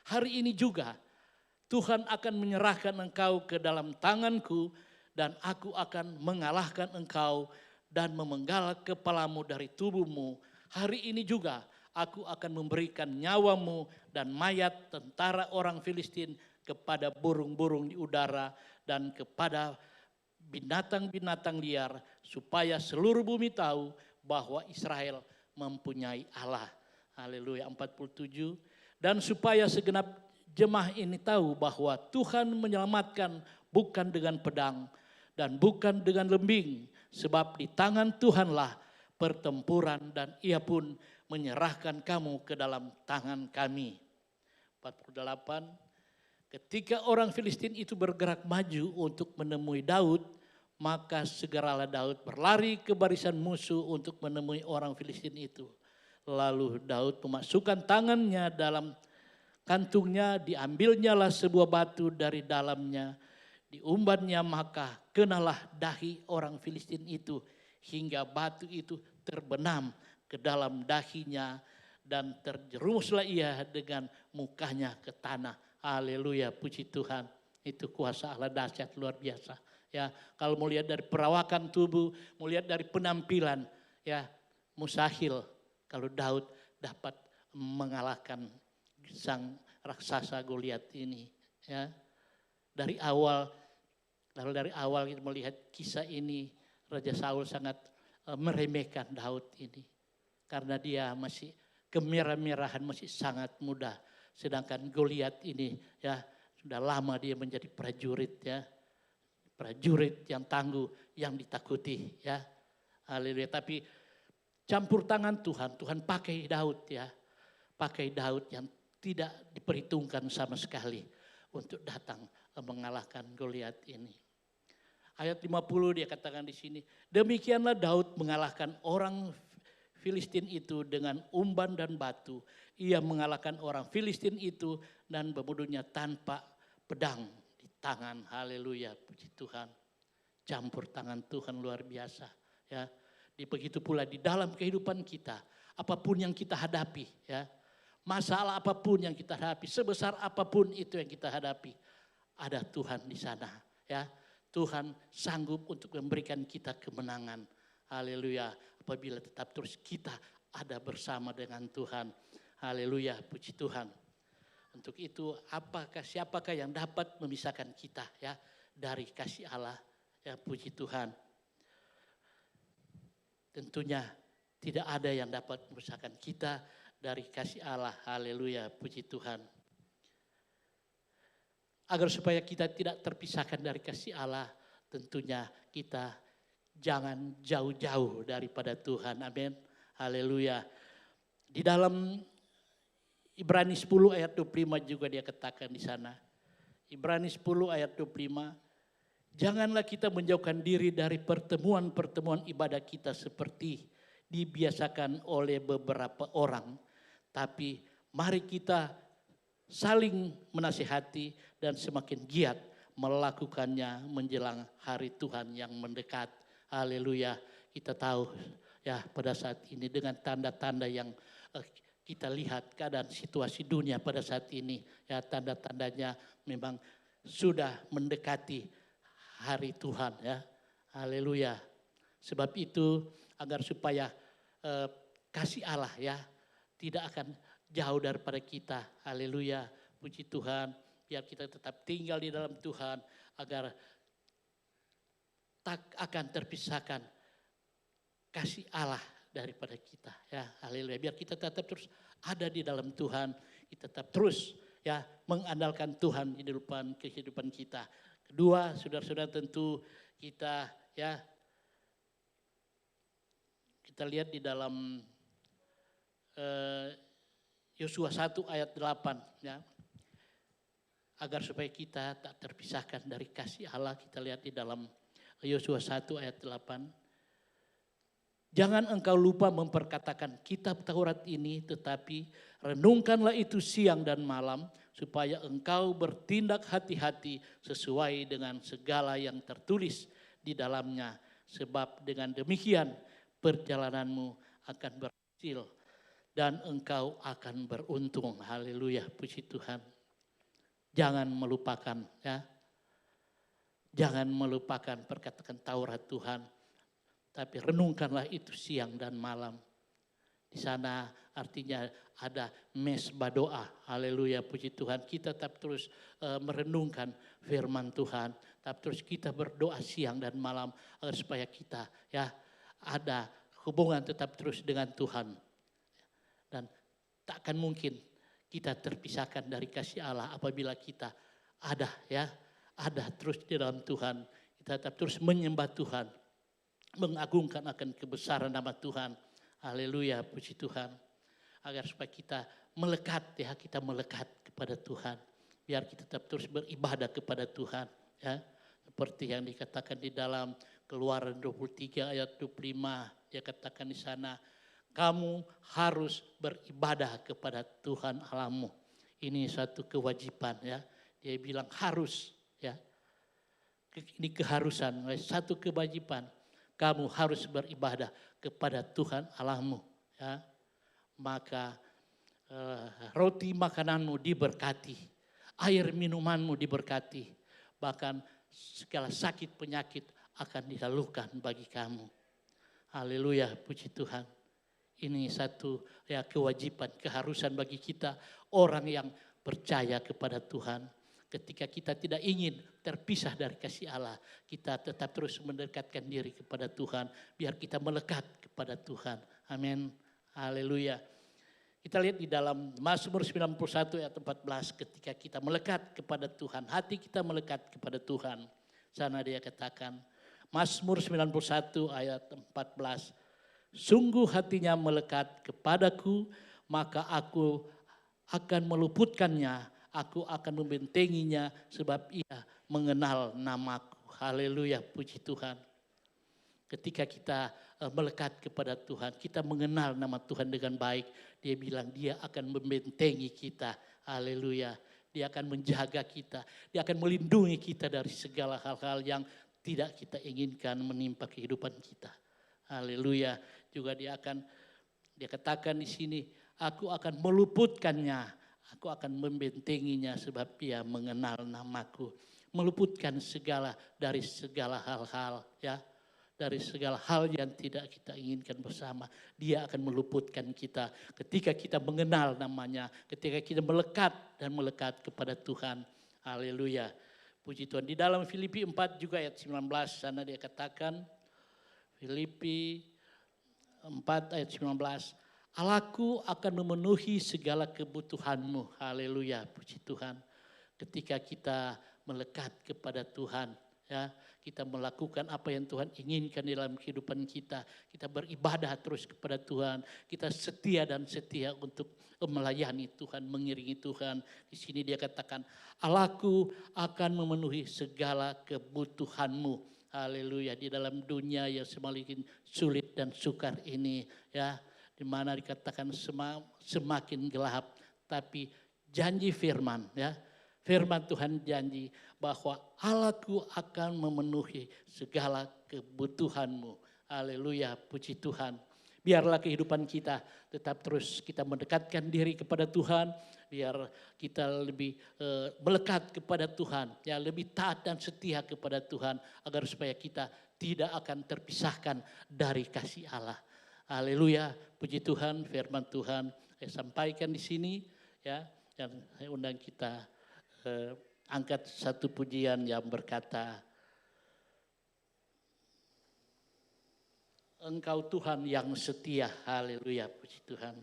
Hari ini juga Tuhan akan menyerahkan engkau ke dalam tanganku, dan aku akan mengalahkan engkau dan memenggal kepalamu dari tubuhmu. Hari ini juga aku akan memberikan nyawamu dan mayat tentara orang Filistin kepada burung-burung di udara dan kepada binatang-binatang liar, supaya seluruh bumi tahu bahwa Israel mempunyai Allah. Haleluya. 47. Dan supaya segenap jemaah ini tahu bahwa Tuhan menyelamatkan bukan dengan pedang dan bukan dengan lembing, sebab di tangan Tuhanlah pertempuran dan ia pun menyerahkan kamu ke dalam tangan kami. 48. Ketika orang Filistin itu bergerak maju untuk menemui Daud, maka segeralah Daud berlari ke barisan musuh untuk menemui orang Filistin itu. Lalu Daud memasukkan tangannya dalam kantungnya, diambilnyalah sebuah batu dari dalamnya, diumbannya, maka kenalah dahi orang Filistin itu hingga batu itu terbenam ke dalam dahinya dan terjerumuslah ia dengan mukanya ke tanah. Haleluya, puji Tuhan. Itu kuasa Allah dahsyat luar biasa. Ya, kalau mau lihat dari perawakan tubuh, mau lihat dari penampilan, ya mustahil kalau Daud dapat mengalahkan sang raksasa Goliat ini. Ya, dari awal kita melihat kisah ini, Raja Saul sangat meremehkan Daud ini, karena dia masih kemerah-merahan, masih sangat muda. Sedangkan Goliat ini ya sudah lama dia menjadi prajurit ya. Prajurit yang tangguh, yang ditakuti ya. Haleluya. Tapi campur tangan Tuhan pakai Daud ya. Pakai Daud yang tidak diperhitungkan sama sekali untuk datang mengalahkan Goliat ini. Ayat 50 dia katakan di sini, demikianlah Daud mengalahkan orang Filistin itu dengan umban dan batu. Ia mengalahkan orang Filistin itu dan membunuhnya tanpa pedang di tangan. Haleluya, puji Tuhan. Campur tangan Tuhan luar biasa. Ya, begitu pula di dalam kehidupan kita, apapun yang kita hadapi, ya, masalah apapun yang kita hadapi, sebesar apapun itu yang kita hadapi, ada Tuhan di sana. Ya, Tuhan sanggup untuk memberikan kita kemenangan. Haleluya, apabila tetap terus kita ada bersama dengan Tuhan. Haleluya, puji Tuhan. Untuk itu, siapakah yang dapat memisahkan kita, ya, dari kasih Allah? Ya, puji Tuhan. Tentunya tidak ada yang dapat memisahkan kita dari kasih Allah. Haleluya, puji Tuhan. Agar supaya kita tidak terpisahkan dari kasih Allah, tentunya kita jangan jauh-jauh daripada Tuhan. Amin. Haleluya. Di dalam Ibrani 10 ayat 25 juga dia katakan di sana. Ibrani 10 ayat 25. Janganlah kita menjauhkan diri dari pertemuan-pertemuan ibadah kita seperti dibiasakan oleh beberapa orang. Tapi mari kita saling menasihati dan semakin giat melakukannya menjelang hari Tuhan yang mendekat. Haleluya. Kita tahu ya pada saat ini dengan tanda-tanda yang kita lihat keadaan situasi dunia pada saat ini, ya, tanda-tandanya memang sudah mendekati hari Tuhan, ya. Haleluya. Sebab itu agar supaya kasih Allah, ya, tidak akan jauh daripada kita. Haleluya. Puji Tuhan. Biar kita tetap tinggal di dalam Tuhan agar tak akan terpisahkan kasih Allah daripada kita, ya. Haleluya. Biar kita tetap terus ada di dalam Tuhan, kita tetap terus, ya, mengandalkan Tuhan di depan kehidupan kita. Kedua, saudara-saudara, tentu kita, ya, kita lihat di dalam Yosua 1 ayat 8, ya. Agar supaya kita tak terpisahkan dari kasih Allah, kita lihat di dalam Yosua 1 ayat 8. Jangan engkau lupa memperkatakan kitab Taurat ini, tetapi renungkanlah itu siang dan malam, supaya engkau bertindak hati-hati sesuai dengan segala yang tertulis di dalamnya. Sebab dengan demikian perjalananmu akan berhasil dan engkau akan beruntung. Haleluya, puji Tuhan. Jangan melupakan, ya. Jangan melupakan perkataan Taurat Tuhan. Tapi renungkanlah itu siang dan malam. Di sana artinya ada mesbah doa. Haleluya, puji Tuhan. Kita tetap terus merenungkan firman Tuhan. Tetap terus kita berdoa siang dan malam agar supaya kita, ya, ada hubungan tetap terus dengan Tuhan. Dan takkan mungkin kita terpisahkan dari kasih Allah apabila kita ada, ya, ada terus di dalam Tuhan. Kita tetap terus menyembah Tuhan, mengagungkan akan kebesaran nama Tuhan. Haleluya, puji Tuhan. Agar supaya kita melekat, ya, kita melekat kepada Tuhan. Biar kita tetap terus beribadah kepada Tuhan, ya. Seperti yang dikatakan di dalam Keluaran 23 ayat 25, dia katakan di sana, kamu harus beribadah kepada Tuhan Allahmu. Ini satu kewajiban, ya. Dia bilang harus, ya. Ini keharusan, satu kewajiban. Kamu harus beribadah kepada Tuhan Allahmu, ya. Maka roti makananmu diberkati, air minumanmu diberkati, bahkan segala sakit penyakit akan dilalukan bagi kamu. Haleluya, puji Tuhan. Ini satu, ya, kewajiban, keharusan bagi kita orang yang percaya kepada Tuhan. Ketika kita tidak ingin terpisah dari kasih Allah, kita tetap terus mendekatkan diri kepada Tuhan, biar kita melekat kepada Tuhan. Amin. Haleluya. Kita lihat di dalam Mazmur 91 ayat 14, ketika kita melekat kepada Tuhan, hati kita melekat kepada Tuhan. Sana dia katakan, Mazmur 91 ayat 14, sungguh hatinya melekat kepadaku, maka aku akan meluputkannya. Aku akan membentenginya sebab ia mengenal namaku. Haleluya, puji Tuhan. Ketika kita melekat kepada Tuhan, kita mengenal nama Tuhan dengan baik. Dia bilang dia akan membentengi kita. Haleluya. Dia akan menjaga kita. Dia akan melindungi kita dari segala hal-hal yang tidak kita inginkan menimpa kehidupan kita. Haleluya. Juga dia katakan di sini, aku akan meluputkannya. Aku akan membentenginya sebab dia mengenal namaku. Meluputkan dari segala hal-hal, ya. Dari segala hal yang tidak kita inginkan bersama. Dia akan meluputkan kita ketika kita mengenal namanya. Ketika kita melekat kepada Tuhan. Haleluya. Puji Tuhan. Di dalam Filipi 4 juga ayat 19 sana dia katakan. Filipi 4 ayat 19. Allahku akan memenuhi segala kebutuhanmu. Haleluya. Puji Tuhan. Ketika kita melekat kepada Tuhan. Ya, kita melakukan apa yang Tuhan inginkan dalam kehidupan kita. Kita beribadah terus kepada Tuhan. Kita setia untuk melayani Tuhan, mengiringi Tuhan. Di sini dia katakan, Allahku akan memenuhi segala kebutuhanmu. Haleluya. Di dalam dunia yang semakin sulit dan sukar ini, ya, di mana dikatakan semakin gelap, tapi janji firman, ya. Firman Tuhan janji bahwa Allahku akan memenuhi segala kebutuhanmu. Haleluya, puji Tuhan. Biarlah kehidupan kita tetap terus kita mendekatkan diri kepada Tuhan. Biar kita lebih melekat kepada Tuhan. Ya, lebih taat dan setia kepada Tuhan. Agar supaya kita tidak akan terpisahkan dari kasih Allah. Haleluya, puji Tuhan, firman Tuhan saya sampaikan di sini. Ya, dan saya undang kita angkat satu pujian yang berkata, Engkau Tuhan yang setia. Haleluya, puji Tuhan.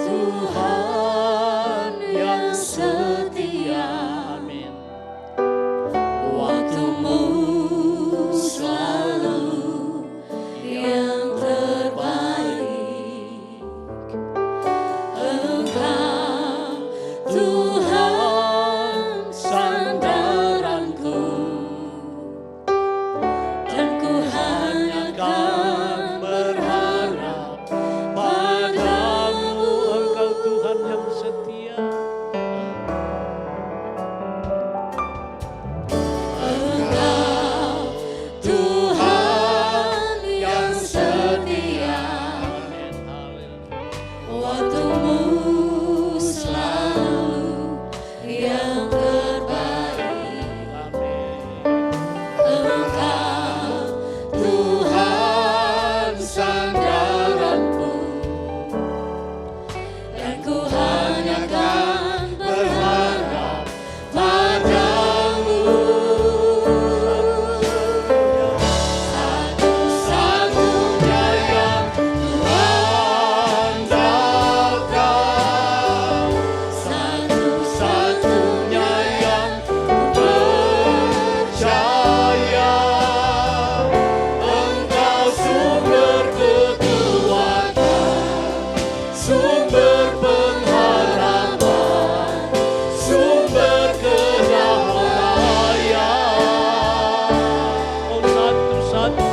Tuhan yang setia, Amin. waktumu selalu yang terbaik. Engkau Tuhan sandaranku, dan ku hanya kan berharap Padamu Engkau Tuhan yang setia. Engkau Tuhan yang setia, Amin. Haleluya. waktumu selalu yang terbaik. Amin. Engkau Tuhan sandaranku, dan ku hanya kan berharap padamu. Satu-satunya yang Tuhan datang, satu-satunya yang ku percaya. Engkau sumber kekuatan, sumber pengharapan, sumber kedamaian. Oh, satu-satu.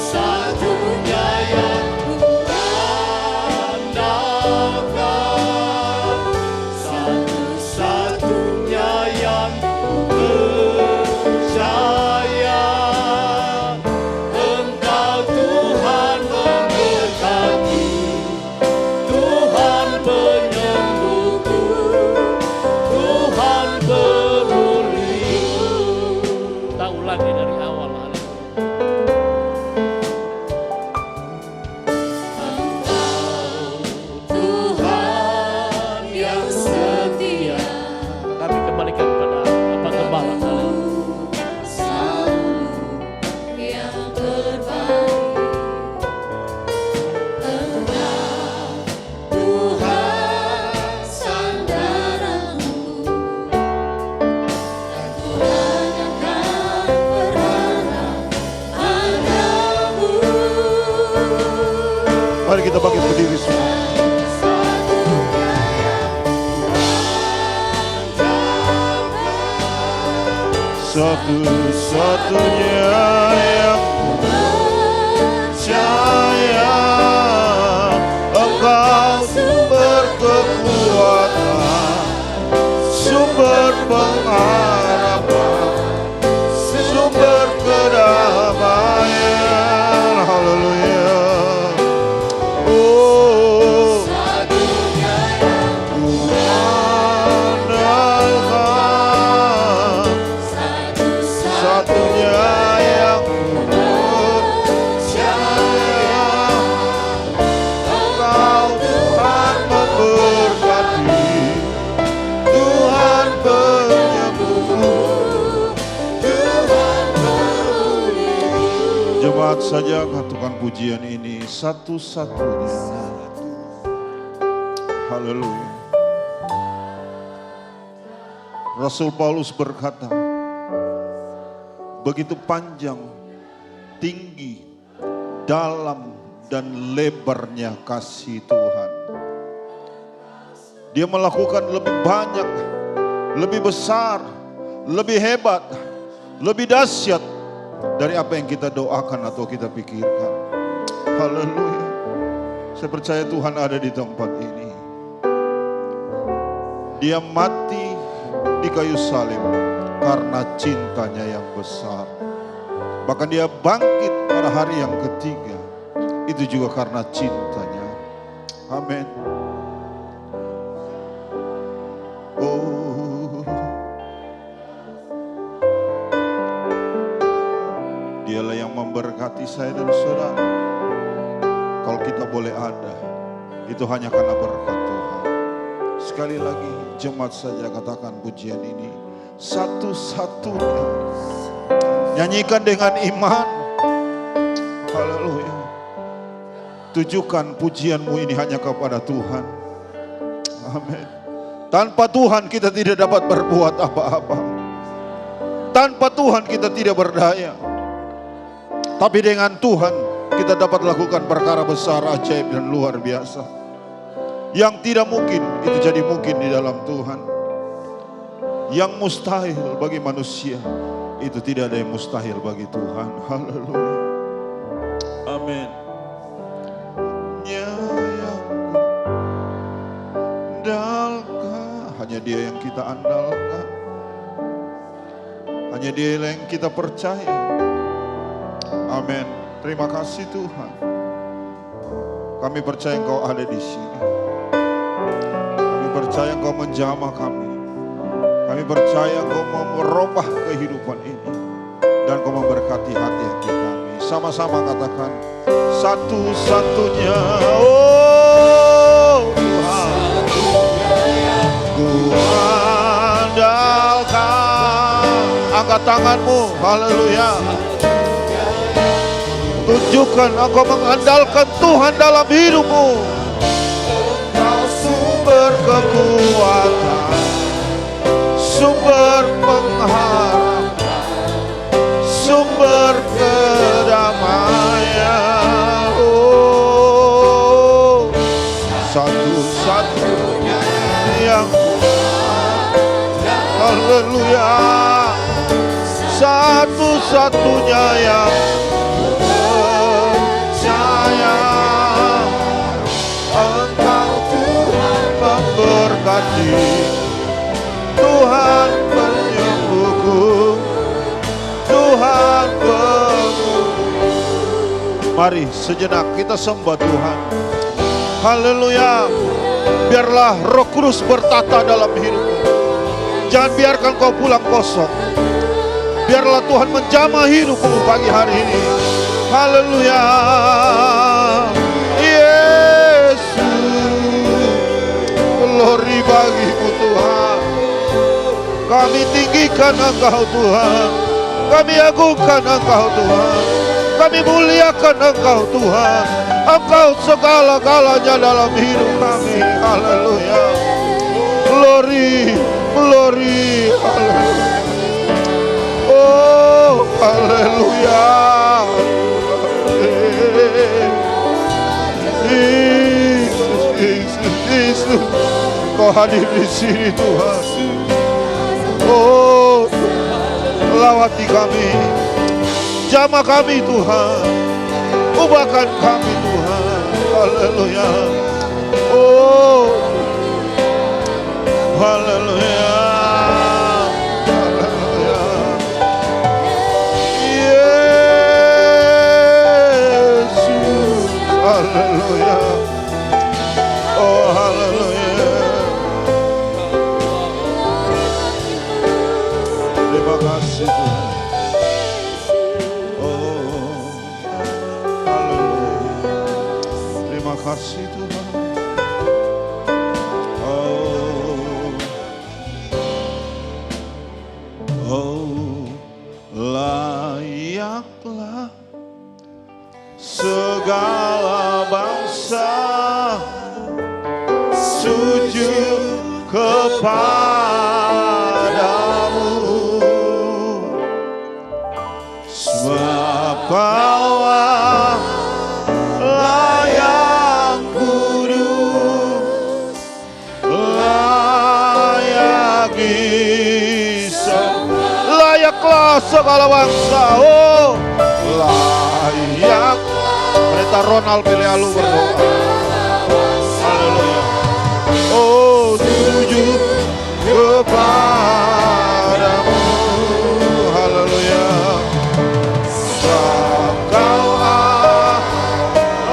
Satu-satunya yang Tuhan andalkan, satu-satunya yang percaya. Engkau Tuhan memberkati, Tuhan penyembuhku, Tuhan pemulihanku. Kita ulangi dari awal. Haleluya. Tuhan satu-satunya yang percaya. Engkau sumber kekuatan, sumber pengharapan, sumber kedamaian. Haleluya. Oh, andalkan satunya yang percaya. Engkau Tuhan memberkati, Tuhan penyembuh, Tuhan memulihkan. Jemaat saja katakan pujian ini satu-satunya. Haleluya. Rasul Paulus berkata, begitu panjang, tinggi, dalam, dan lebarnya kasih Tuhan. Dia melakukan lebih banyak, lebih besar, lebih hebat, lebih dahsyat dari apa yang kita doakan atau kita pikirkan. Haleluya. Saya percaya Tuhan ada di tempat ini. Dia mati di kayu salib karena cintanya yang besar. Bahkan dia bangkit pada hari yang ketiga. Itu juga karena cintanya. Amin. Oh, dialah yang memberkati saya dan saudara. Kalau kita boleh ada, itu hanya karena berkat Tuhan. Sekali lagi, jemaat saja katakan pujian ini satu-satunya. Nyanyikan dengan iman. Haleluya. Tujukan pujianmu ini hanya kepada Tuhan. Amin. Tanpa Tuhan kita tidak dapat berbuat apa-apa. Tanpa Tuhan kita tidak berdaya. Tapi dengan Tuhan kita dapat lakukan perkara besar, ajaib dan luar biasa. Yang tidak mungkin itu jadi mungkin di dalam Tuhan. Yang mustahil bagi manusia, itu tidak ada yang mustahil bagi Tuhan. Haleluya. Amin. Hanya Dia yang kita andalkan. Hanya Dia yang kita percaya. Amin. Terima kasih Tuhan. Kami percaya Engkau ada di sini. Kami percaya Engkau menjamah kami. Kami percaya Engkau mau merubah kehidupan ini. Dan Engkau memberkati hati-hati kami. Sama-sama katakan, satu-satunya. Oh Tuhan, ku andalkan. Angkat tanganmu, haleluya. Tunjukkan engkau mengandalkan Tuhan dalam hidupmu. Engkau sumber kekuatan, sumber pengharapan, sumber kedamaian. Oh, satu-satunya yang haleluya, satu-satunya yang percaya. Engkau Tuhan memberkati, Tuhan penyembuhku, Tuhan pemulih. Mari sejenak kita sembah Tuhan. Haleluya. Biarlah Roh Kudus bertata dalam hidupmu. Jangan biarkan kau pulang kosong. Biarlah Tuhan menjamah hidupmu pagi hari ini. Haleluya. Yesus, glory bagimu Tuhan. Kami tinggikan Engkau Tuhan. Kami agungkan Engkau Tuhan. Kami muliakan Engkau Tuhan. Engkau segala-galanya dalam hidup kami. Haleluya. Glory, glory, haleluya. Oh, haleluya. Yesus, Kau hadir di sini Tuhan. Oh, lawati kami, jamah kami Tuhan, ubahkan kami Tuhan. Haleluya. Oh, haleluya. Haleluya. Yesus. Haleluya. Oh, haleluya. Terima kasih Tuhan. Oh, haleluya. Terima kasih Tuhan. Oh, layaklah segala bangsa sujud kepadamu, sebab Kaulah layak kudus, layak disembah. Layaklah segala bangsa, oh layak. Pendeta Ronald Pilialu berdoa. Haleluya. Oh, sujud kepadamu. Haleluya. Sebab Kaulah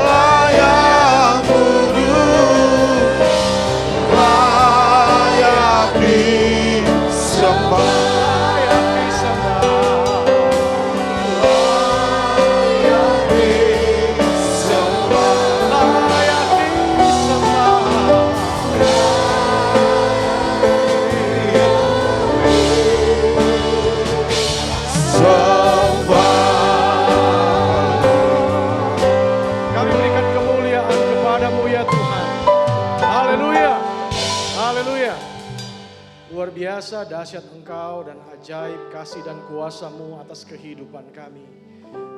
layak kudus, layak disembah. Kami berikan kemuliaan kepadamu ya Tuhan. Haleluya. Haleluya. Luar biasa dahsyat Engkau dan ajaib kasih dan kuasa-Mu atas kehidupan kami.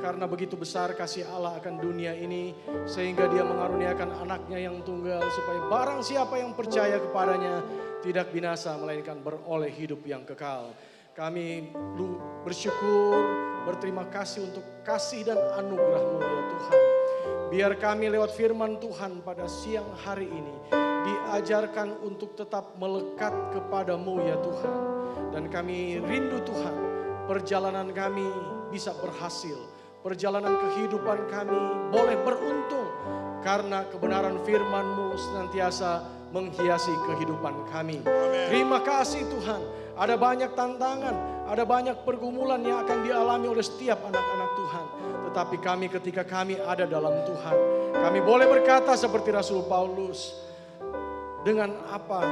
Karena begitu besar kasih Allah akan dunia ini, sehingga Dia mengaruniakan anaknya yang tunggal, supaya barang siapa yang percaya kepadanya tidak binasa, melainkan beroleh hidup yang kekal. Kami bersyukur, berterima kasih untuk kasih dan anugerah-Mu ya Tuhan. Biar kami lewat firman Tuhan pada siang hari ini diajarkan untuk tetap melekat kepadamu ya Tuhan. Dan kami rindu Tuhan, perjalanan kami bisa berhasil. Perjalanan kehidupan kami boleh beruntung. Karena kebenaran firman-Mu senantiasa menghiasi kehidupan kami. Terima kasih Tuhan. Ada banyak tantangan, ada banyak pergumulan yang akan dialami oleh setiap anak-anak Tuhan. Tetapi kami ketika kami ada dalam Tuhan, kami boleh berkata seperti Rasul Paulus, dengan apa?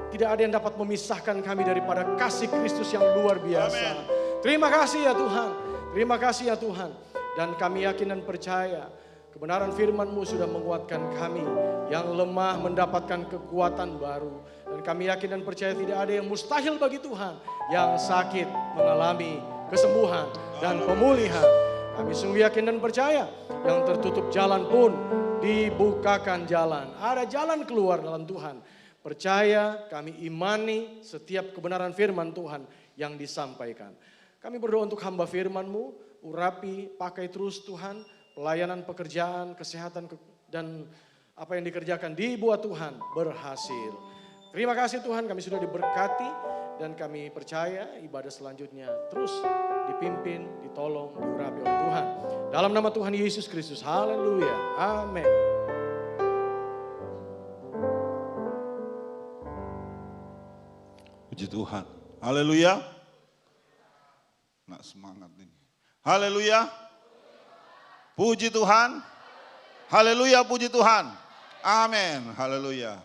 Tidak ada yang dapat memisahkan kami daripada kasih Kristus yang luar biasa. Terima kasih ya Tuhan. Terima kasih ya Tuhan. Dan kami yakin dan percaya kebenaran firman-Mu sudah menguatkan kami yang lemah mendapatkan kekuatan baru. Dan kami yakin dan percaya tidak ada yang mustahil bagi Tuhan. Yang sakit mengalami kesembuhan dan pemulihan. Kami sungguh yakin dan percaya yang tertutup jalan pun dibukakan jalan. Ada jalan keluar dalam Tuhan. Percaya, kami imani setiap kebenaran firman Tuhan yang disampaikan. Kami berdoa untuk hamba firman-Mu, urapi, pakai terus Tuhan, pelayanan, pekerjaan, kesehatan, dan apa yang dikerjakan dibuat Tuhan berhasil. Terima kasih Tuhan, kami sudah diberkati dan kami percaya ibadah selanjutnya terus dipimpin, ditolong, diurapi oleh Tuhan. Dalam nama Tuhan Yesus Kristus, haleluya, amin. Puji Tuhan. Haleluya. Nggak semangat ini. Haleluya. Puji Tuhan. Haleluya, puji Tuhan. Amin. Haleluya.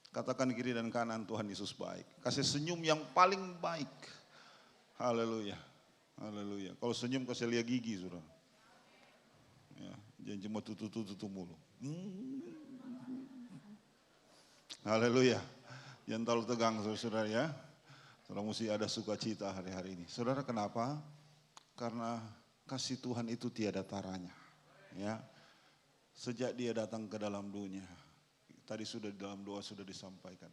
Katakan kiri dan kanan, Tuhan Yesus baik. Kasih senyum yang paling baik. Haleluya. Haleluya. Kalau senyum kasih lihat gigi, saudara. Ya, jangan cuma tutu mulu. Haleluya. Jangan terlalu tegang, saudara ya. Saudara mesti ada sukacita hari-hari ini. Saudara kenapa? Karena kasih Tuhan itu tiada taranya. Ya. Sejak Dia datang ke dalam dunia. Tadi sudah dalam doa sudah disampaikan.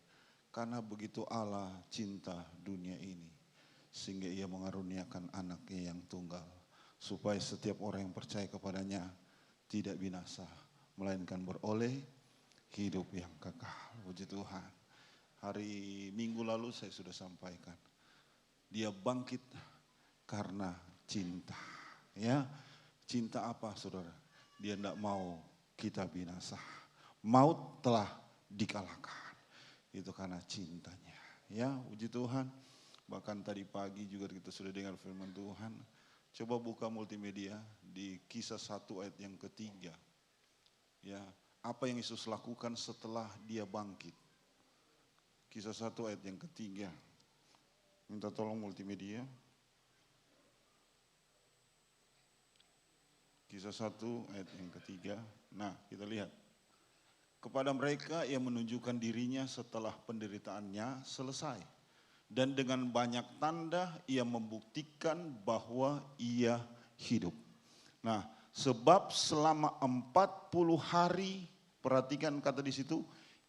Karena begitu Allah cinta dunia ini. sehingga ia mengaruniakan anaknya yang tunggal, supaya setiap orang yang percaya kepadanya tidak binasa, melainkan beroleh hidup yang kekal. Puji Tuhan. Hari Minggu lalu saya sudah sampaikan, dia bangkit karena cinta. Ya, cinta apa saudara? Dia tidak mau kita binasa. Maut telah dikalahkan. Itu karena cintanya. Ya, puji Tuhan. Bahkan tadi pagi juga kita sudah dengar firman Tuhan. Coba buka multimedia di Kisah 1 ayat yang ketiga. Ya, apa yang Yesus lakukan setelah dia bangkit. Kisah 1 ayat yang ketiga. Minta tolong multimedia. Kisah 1 ayat yang ketiga. Nah, kita lihat. Kepada mereka ia menunjukkan dirinya setelah penderitaannya selesai. Dan dengan banyak tanda ia membuktikan bahwa ia hidup. Nah, sebab selama 40 hari, perhatikan kata di situ,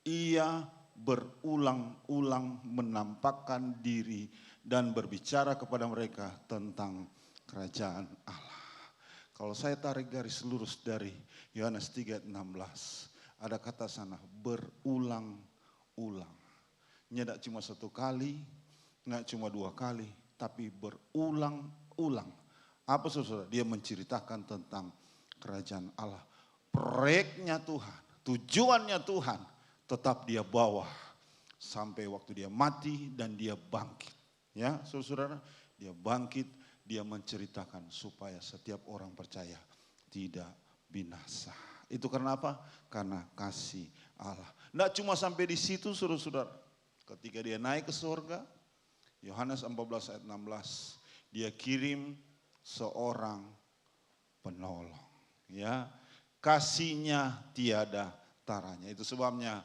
ia berulang-ulang menampakkan diri dan berbicara kepada mereka tentang kerajaan Allah. Kalau saya tarik garis lurus dari Yohanes 3:16, ada kata sana berulang-ulang. Tidak cuma satu kali, nggak cuma 2 kali, tapi berulang-ulang. Apa saudara? Dia menceritakan tentang kerajaan Allah. Proyeknya Tuhan, tujuannya Tuhan tetap dia bawa sampai waktu dia mati dan dia bangkit. Ya, saudara, dia bangkit. Dia menceritakan supaya setiap orang percaya tidak binasa. Itu karena apa? Karena kasih Allah. Tidak cuma sampai di situ saudara-saudara. Ketika dia naik ke surga, Yohanes 14 ayat 16, dia kirim seorang penolong. Ya, kasihnya tiada taranya. Itu sebabnya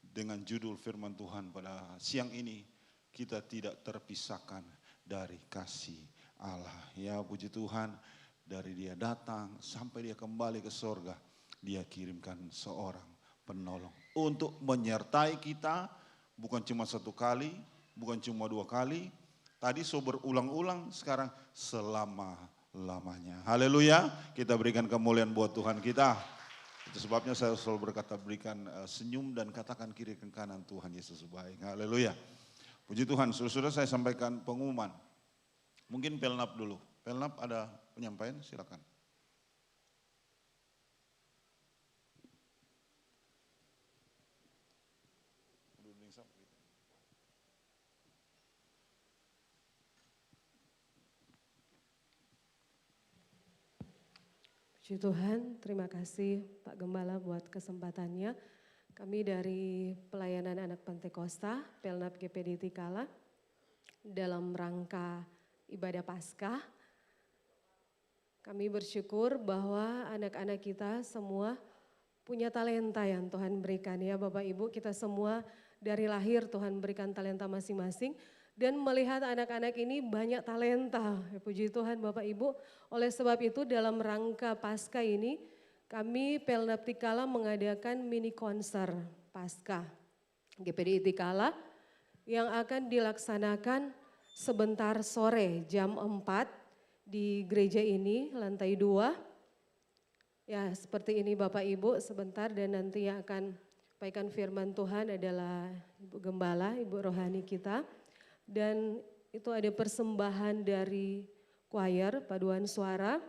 dengan judul firman Tuhan pada siang ini, kita tidak terpisahkan dari kasih Allah. Ya, puji Tuhan, dari dia datang sampai dia kembali ke surga, dia kirimkan seorang penolong untuk menyertai kita, bukan cuma 1 kali, bukan cuma 2 kali, tadi berulang-ulang, sekarang selama-lamanya. Haleluya, kita berikan kemuliaan buat Tuhan kita. Itu sebabnya saya selalu berkata, berikan senyum dan katakan kiri ke kanan, Tuhan Yesus baik. Haleluya. Puji Tuhan, saudara-saudara, saya sampaikan pengumuman. Mungkin Pelnap dulu. Pelnap ada penyampaian, silakan. Puji Tuhan, terima kasih Pak Gembala buat kesempatannya. Kami dari Pelayanan Anak Pantekosta, Pelnap GPD Tikala, dalam rangka ibadah Paskah, kami bersyukur bahwa anak-anak kita semua punya talenta yang Tuhan berikan ya Bapak Ibu. Kita semua dari lahir Tuhan berikan talenta masing-masing. Dan melihat anak-anak ini banyak talenta, ya, puji Tuhan Bapak Ibu. Oleh sebab itu dalam rangka Paskah ini kami Pelnap Tikala mengadakan mini konser Paskah GPD Tikala yang akan dilaksanakan sebentar sore jam 4 di gereja ini lantai 2. Ya seperti ini Bapak Ibu sebentar, dan nanti yang akan sampaikan firman Tuhan adalah Ibu Gembala, Ibu Rohani kita. Dan itu ada persembahan dari choir, paduan suara,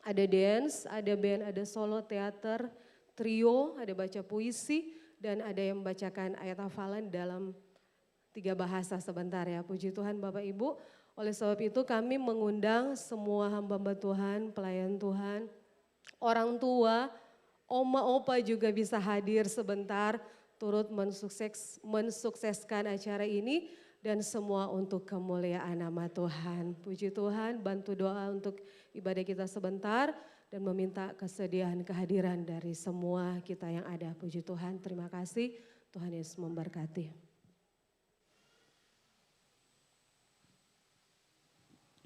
ada dance, ada band, ada solo teater, trio, ada baca puisi, dan ada yang membacakan ayat hafalan dalam 3 bahasa sebentar ya. Puji Tuhan Bapak Ibu. Oleh sebab itu kami mengundang semua hamba-hamba Tuhan, pelayan Tuhan, orang tua, oma opa juga bisa hadir sebentar turut mensukseskan acara ini, dan semua untuk kemuliaan nama Tuhan. Puji Tuhan, bantu doa untuk ibadah kita sebentar dan meminta kesediaan kehadiran dari semua kita yang ada. Puji Tuhan, terima kasih. Tuhan Yesus memberkati.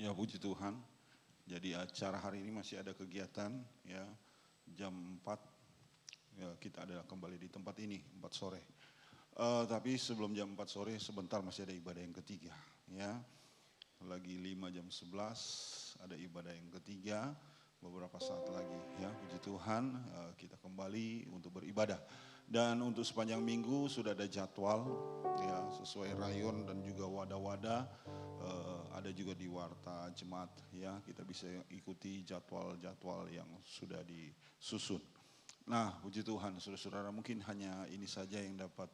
Ya, puji Tuhan. Jadi acara hari ini masih ada kegiatan ya, jam 4 ya, kita ada kembali di tempat ini 4 sore. Tapi sebelum jam 4 sore sebentar masih ada ibadah yang ketiga ya. lagi 5 jam 11 ada ibadah yang ketiga, beberapa saat lagi ya, puji Tuhan kita kembali untuk beribadah. Dan untuk sepanjang minggu sudah ada jadwal ya, sesuai rayon dan juga wadah-wadah, ada juga di warta jemaat ya, kita bisa ikuti jadwal-jadwal yang sudah disusun. Nah, puji Tuhan, saudara-saudara, mungkin hanya ini saja yang dapat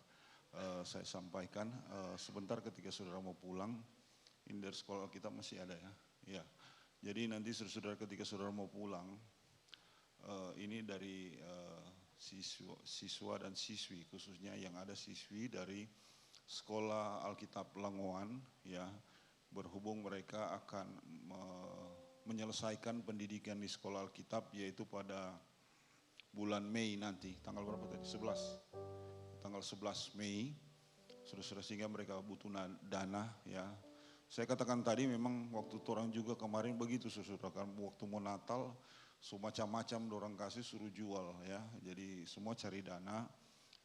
saya sampaikan. Sebentar ketika saudara mau pulang, ini dari sekolah kita masih ada ya. Ya. Jadi nanti saudara ketika saudara mau pulang, ini dari siswa dan siswi, khususnya yang ada siswi dari Sekolah Alkitab Langoan ya, berhubung mereka akan menyelesaikan pendidikan di Sekolah Alkitab yaitu pada bulan Mei nanti, tanggal berapa tadi? 11. Tanggal 11 Mei. Saudara-saudara, sehingga mereka butuh dana ya. Saya katakan tadi memang waktu orang juga kemarin begitu, saudara, kan waktu mau Natal semacam-macam dorang kasih suruh jual ya. Jadi semua cari dana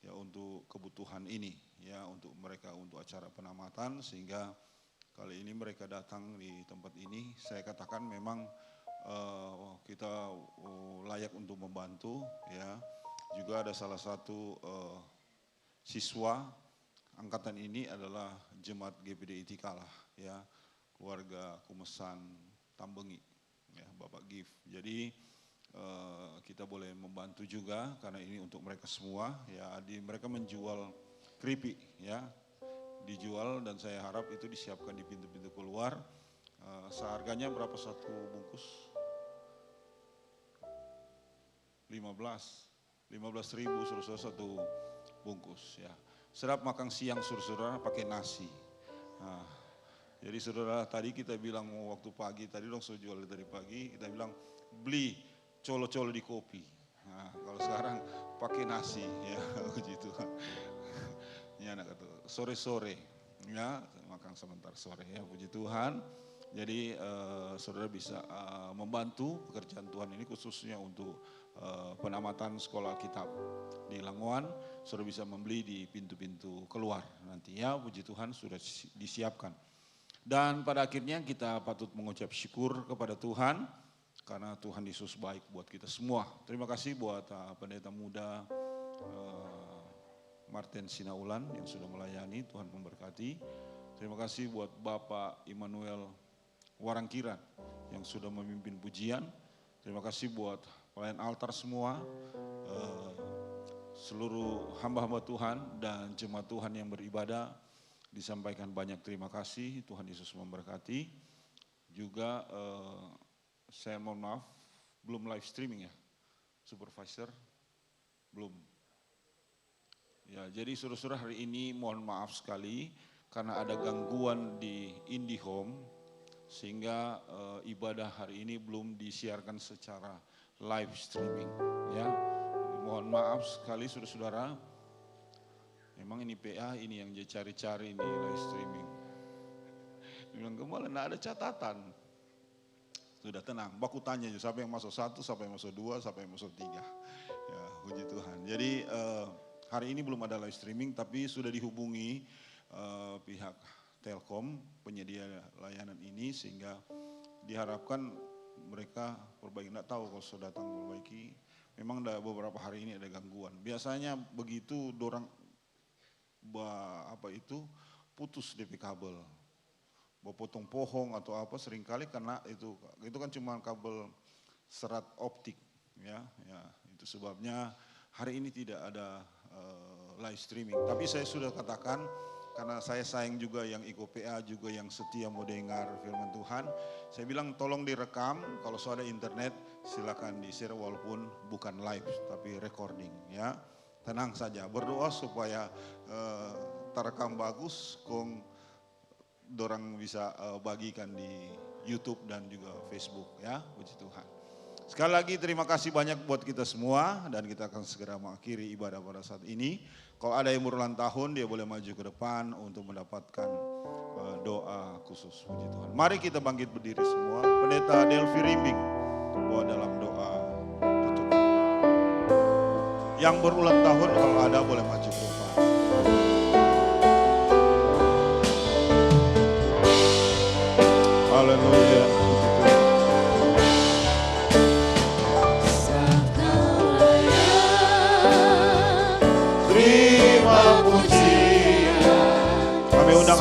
ya untuk kebutuhan ini ya, untuk mereka untuk acara penamatan, sehingga kali ini mereka datang di tempat ini. Saya katakan memang kita layak untuk membantu ya. Juga ada salah satu siswa angkatan ini adalah jemaat GPD Itikalah ya, keluarga Kumesan Tambengi ya, Bapak Gif. Jadi kita boleh membantu juga karena ini untuk mereka semua ya. Mereka menjual keripik ya, dijual, dan saya harap itu disiapkan di pintu-pintu keluar. Seharganya berapa satu bungkus? 15.000 saudara satu bungkus ya. Sedap makan siang saudara pakai nasi. Nah, jadi saudara, tadi kita bilang waktu pagi tadi dong saya jual dari pagi, kita bilang beli colo-colo di kopi. Nah, kalau sekarang pakai nasi ya, begitu. Ya, anak kata sore-sore ya, makan sebentar sore ya, puji Tuhan. Jadi saudara bisa membantu pekerjaan Tuhan ini khususnya untuk penamatan sekolah Alkitab di Langoan. Saudara bisa membeli di pintu-pintu keluar nanti ya, puji Tuhan sudah disiapkan. Dan pada akhirnya kita patut mengucap syukur kepada Tuhan karena Tuhan Yesus baik buat kita semua. Terima kasih buat pendeta muda Martin Sinaulan yang sudah melayani, Tuhan memberkati. Terima kasih buat Bapak Immanuel Warangkiran yang sudah memimpin pujian. Terima kasih buat pelayan altar semua, seluruh hamba-hamba Tuhan dan jemaat Tuhan yang beribadah. Disampaikan banyak terima kasih, Tuhan Yesus memberkati. Juga saya mohon maaf, belum live streaming ya, supervisor, belum. Ya, jadi saudara-saudara, hari ini mohon maaf sekali karena ada gangguan di IndiHome sehingga ibadah hari ini belum disiarkan secara live streaming ya. Mohon maaf sekali saudara-saudara. Memang ini PA ini yang dia cari-cari ini live streaming. Dia bilang kemarin enggak ada catatan. Sudah tenang, baku tanya siapa yang masuk 1, siapa yang masuk 2, siapa yang masuk 3. Ya, puji Tuhan. Jadi hari ini belum ada live streaming, tapi sudah dihubungi pihak Telkom, penyedia layanan ini, sehingga diharapkan mereka perbaiki. Nggak tahu kalau sudah datang perbaiki, memang ada beberapa hari ini ada gangguan. Biasanya begitu dorang putus DP kabel, potong pohon atau apa, seringkali karena itu kan cuma kabel serat optik ya, itu sebabnya hari ini tidak ada live streaming. Tapi saya sudah katakan, karena saya sayang juga yang ikut PA juga yang setia mau dengar firman Tuhan, saya bilang tolong direkam, kalau sudah ada internet silakan di-share walaupun bukan live tapi recording ya. Tenang saja, berdoa supaya terekam bagus, dorang bisa bagikan di YouTube dan juga Facebook ya, puji Tuhan. Sekali lagi terima kasih banyak buat kita semua dan kita akan segera mengakhiri ibadah pada saat ini. Kalau ada yang berulang tahun dia boleh maju ke depan untuk mendapatkan doa khusus, puji Tuhan. Mari kita bangkit berdiri semua. Pendeta Delvi Rimbing bawa dalam doa tutup. Yang berulang tahun kalau ada boleh maju ke depan.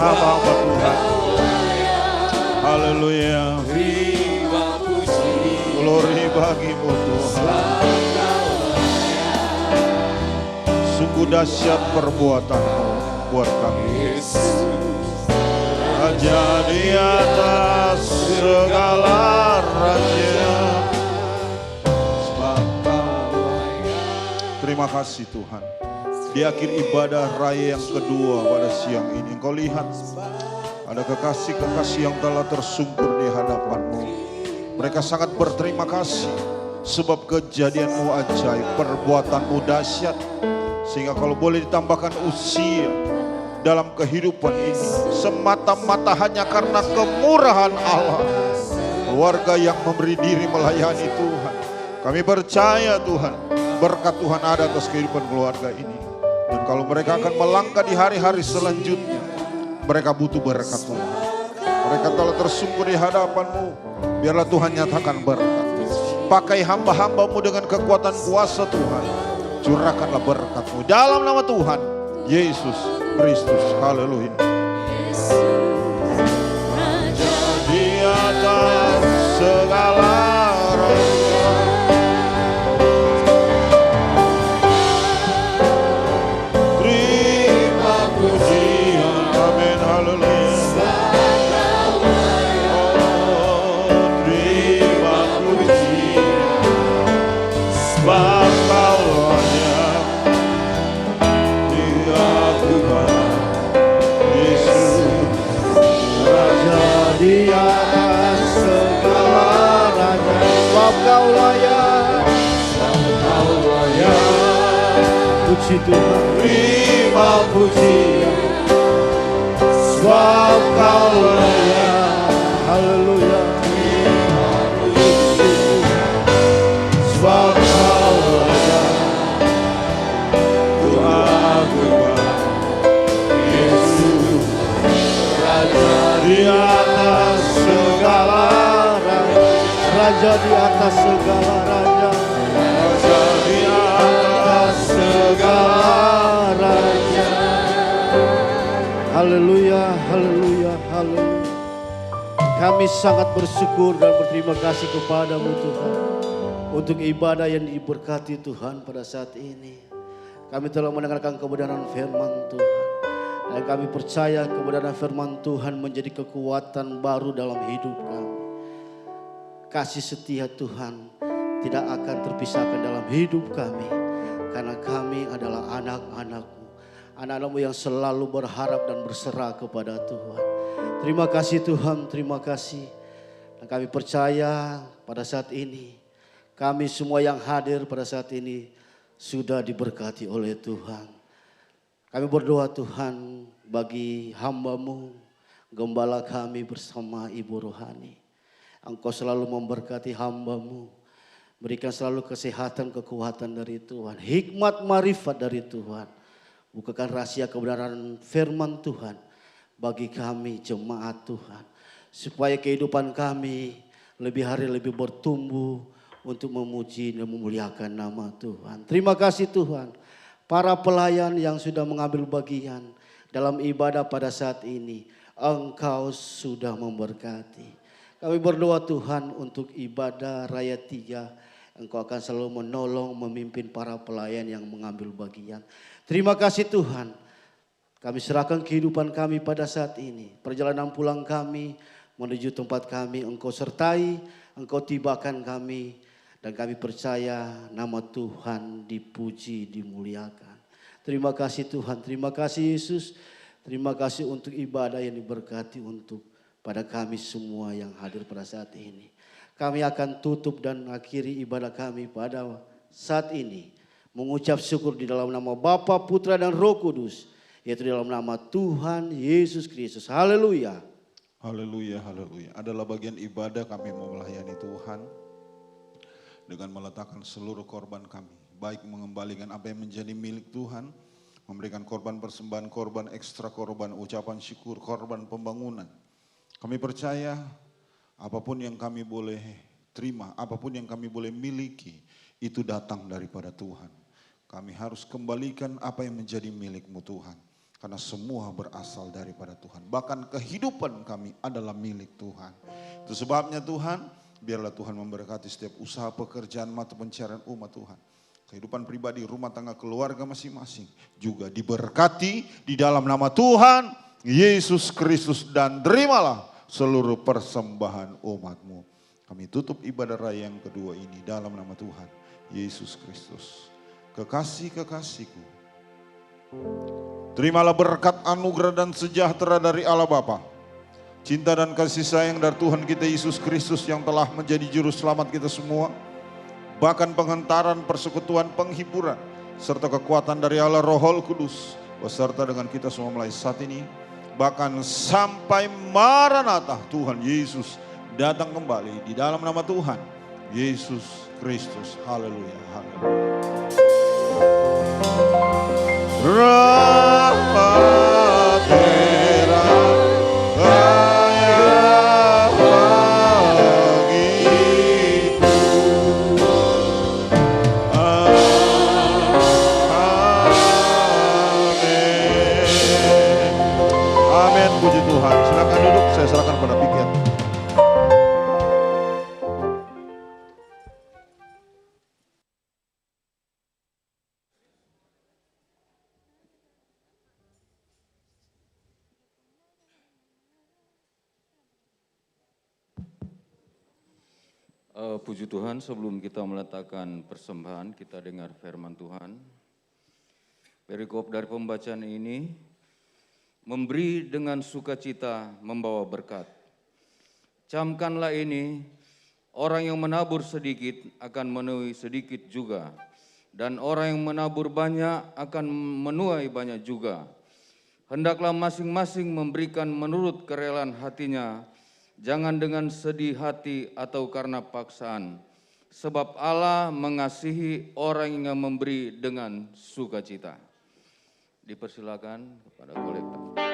hamba Tuhan. Haleluya. Glory bagimu Tuhan. Sungguh dahsyat perbuatan-Mu buat kami. Raja di atas segala raja. Terima kasih Tuhan. Di akhir ibadah raya yang kedua pada siang ini, Engkau lihat ada kekasih-kekasih yang telah tersungkur di hadapan-Mu. Mereka sangat berterima kasih sebab kejadian-Mu ajaib, perbuatan-Mu dahsyat. Sehingga kalau boleh ditambahkan usia dalam kehidupan ini, semata-mata hanya karena kemurahan Allah. Keluarga yang memberi diri melayani Tuhan. Kami percaya Tuhan, berkat Tuhan ada atas kehidupan keluarga ini. Dan kalau mereka akan melangkah di hari-hari selanjutnya, mereka butuh berkat Tuhan. Mereka telah tersungkur di hadapan-Mu. Biarlah Tuhan nyatakan berkat. Pakai hamba-hamba-Mu dengan kekuatan kuasa Tuhan. Curahkanlah berkat-Mu dalam nama Tuhan Yesus Kristus. Haleluya. Di atas segala raja. Terima pujian. Amin. Haleluya. Oh, terima pujian. Sebab Kau Di atas segala raja, sebab Kau layak, puji Tuhan. Terima pujian, sebab Kau layak. Haleluya. Sebab Kau layak, Yesus Raja di atas segala raja, Raja di atas segala raja, Raja di atas segala raja. Haleluya, haleluya, haleluya. Kami sangat bersyukur dan berterima kasih kepada-Mu Tuhan untuk ibadah yang diberkati Tuhan pada saat ini. Kami telah mendengarkan kebenaran firman Tuhan. Dan kami percaya kebenaran firman Tuhan menjadi kekuatan baru dalam hidup kami. Kasih setia Tuhan tidak akan terpisahkan dalam hidup kami. Karena kami adalah anak-anak-Mu. Anak-anak-Mu yang selalu berharap dan berserah kepada Tuhan. Terima kasih Tuhan, terima kasih. Dan kami percaya pada saat ini, kami semua yang hadir pada saat ini sudah diberkati oleh Tuhan. Kami berdoa Tuhan bagi hamba-Mu, gembala kami bersama Ibu Rohani. Engkau selalu memberkati hamba-Mu, berikan selalu kesehatan, kekuatan dari Tuhan, hikmat, marifat dari Tuhan. Bukakan rahasia kebenaran firman Tuhan bagi kami jemaat Tuhan. Supaya kehidupan kami lebih hari lebih bertumbuh untuk memuji dan memuliakan nama Tuhan. Terima kasih Tuhan. Para pelayan yang sudah mengambil bagian dalam ibadah pada saat ini, Engkau sudah memberkati. Kami berdoa Tuhan untuk ibadah Raya 3, Engkau akan selalu menolong, memimpin para pelayan yang mengambil bagian. Terima kasih Tuhan. Kami serahkan kehidupan kami pada saat ini. Perjalanan pulang kami menuju tempat kami, Engkau sertai, Engkau tibakan kami. Dan kami percaya nama Tuhan dipuji, dimuliakan. Terima kasih Tuhan, terima kasih Yesus. Terima kasih untuk ibadah yang diberkati untuk pada kami semua yang hadir pada saat ini. Kami akan tutup dan akhiri ibadah kami pada saat ini. Mengucap syukur di dalam nama Bapa, Putra dan Roh Kudus. Yaitu dalam nama Tuhan Yesus Kristus. Haleluya. Haleluya, haleluya. Adalah bagian ibadah kami mau melayani Tuhan. Dengan meletakkan seluruh korban kami. Baik mengembalikan apa yang menjadi milik Tuhan. Memberikan korban persembahan, korban ekstra, korban ucapan syukur, korban pembangunan. Kami percaya apapun yang kami boleh terima, apapun yang kami boleh miliki, itu datang daripada Tuhan. Kami harus kembalikan apa yang menjadi milik-Mu Tuhan. Karena semua berasal daripada Tuhan. Bahkan kehidupan kami adalah milik Tuhan. Itu sebabnya Tuhan, biarlah Tuhan memberkati setiap usaha pekerjaan mata pencarian umat Tuhan. Kehidupan pribadi, rumah tangga, keluarga masing-masing juga diberkati di dalam nama Tuhan Yesus Kristus. Dan terimalah seluruh persembahan umat-Mu. Kami tutup ibadah raya yang kedua ini dalam nama Tuhan Yesus Kristus. Kekasih-kekasihku, terimalah berkat, anugerah dan sejahtera dari Allah Bapa, cinta dan kasih sayang dari Tuhan kita Yesus Kristus yang telah menjadi juru selamat kita semua, bahkan penghantaran, persekutuan, penghiburan, serta kekuatan dari Allah Roh Kudus beserta dengan kita semua mulai saat ini, bahkan sampai Maranatha Tuhan Yesus datang kembali di dalam nama Tuhan Yesus Kristus. Haleluya, haleluya. Amin, puji Tuhan. Silakan duduk, saya serahkan pada pikiran. Puji Tuhan, sebelum kita meletakkan persembahan, kita dengar firman Tuhan. Perikop dari pembacaan ini, memberi dengan sukacita membawa berkat. Camkanlah ini, orang yang menabur sedikit akan menuai sedikit juga, dan orang yang menabur banyak akan menuai banyak juga. Hendaklah masing-masing memberikan menurut kerelaan hatinya, jangan dengan sedih hati atau karena paksaan, sebab Allah mengasihi orang yang memberi dengan sukacita. Dipersilakan kepada kolektor.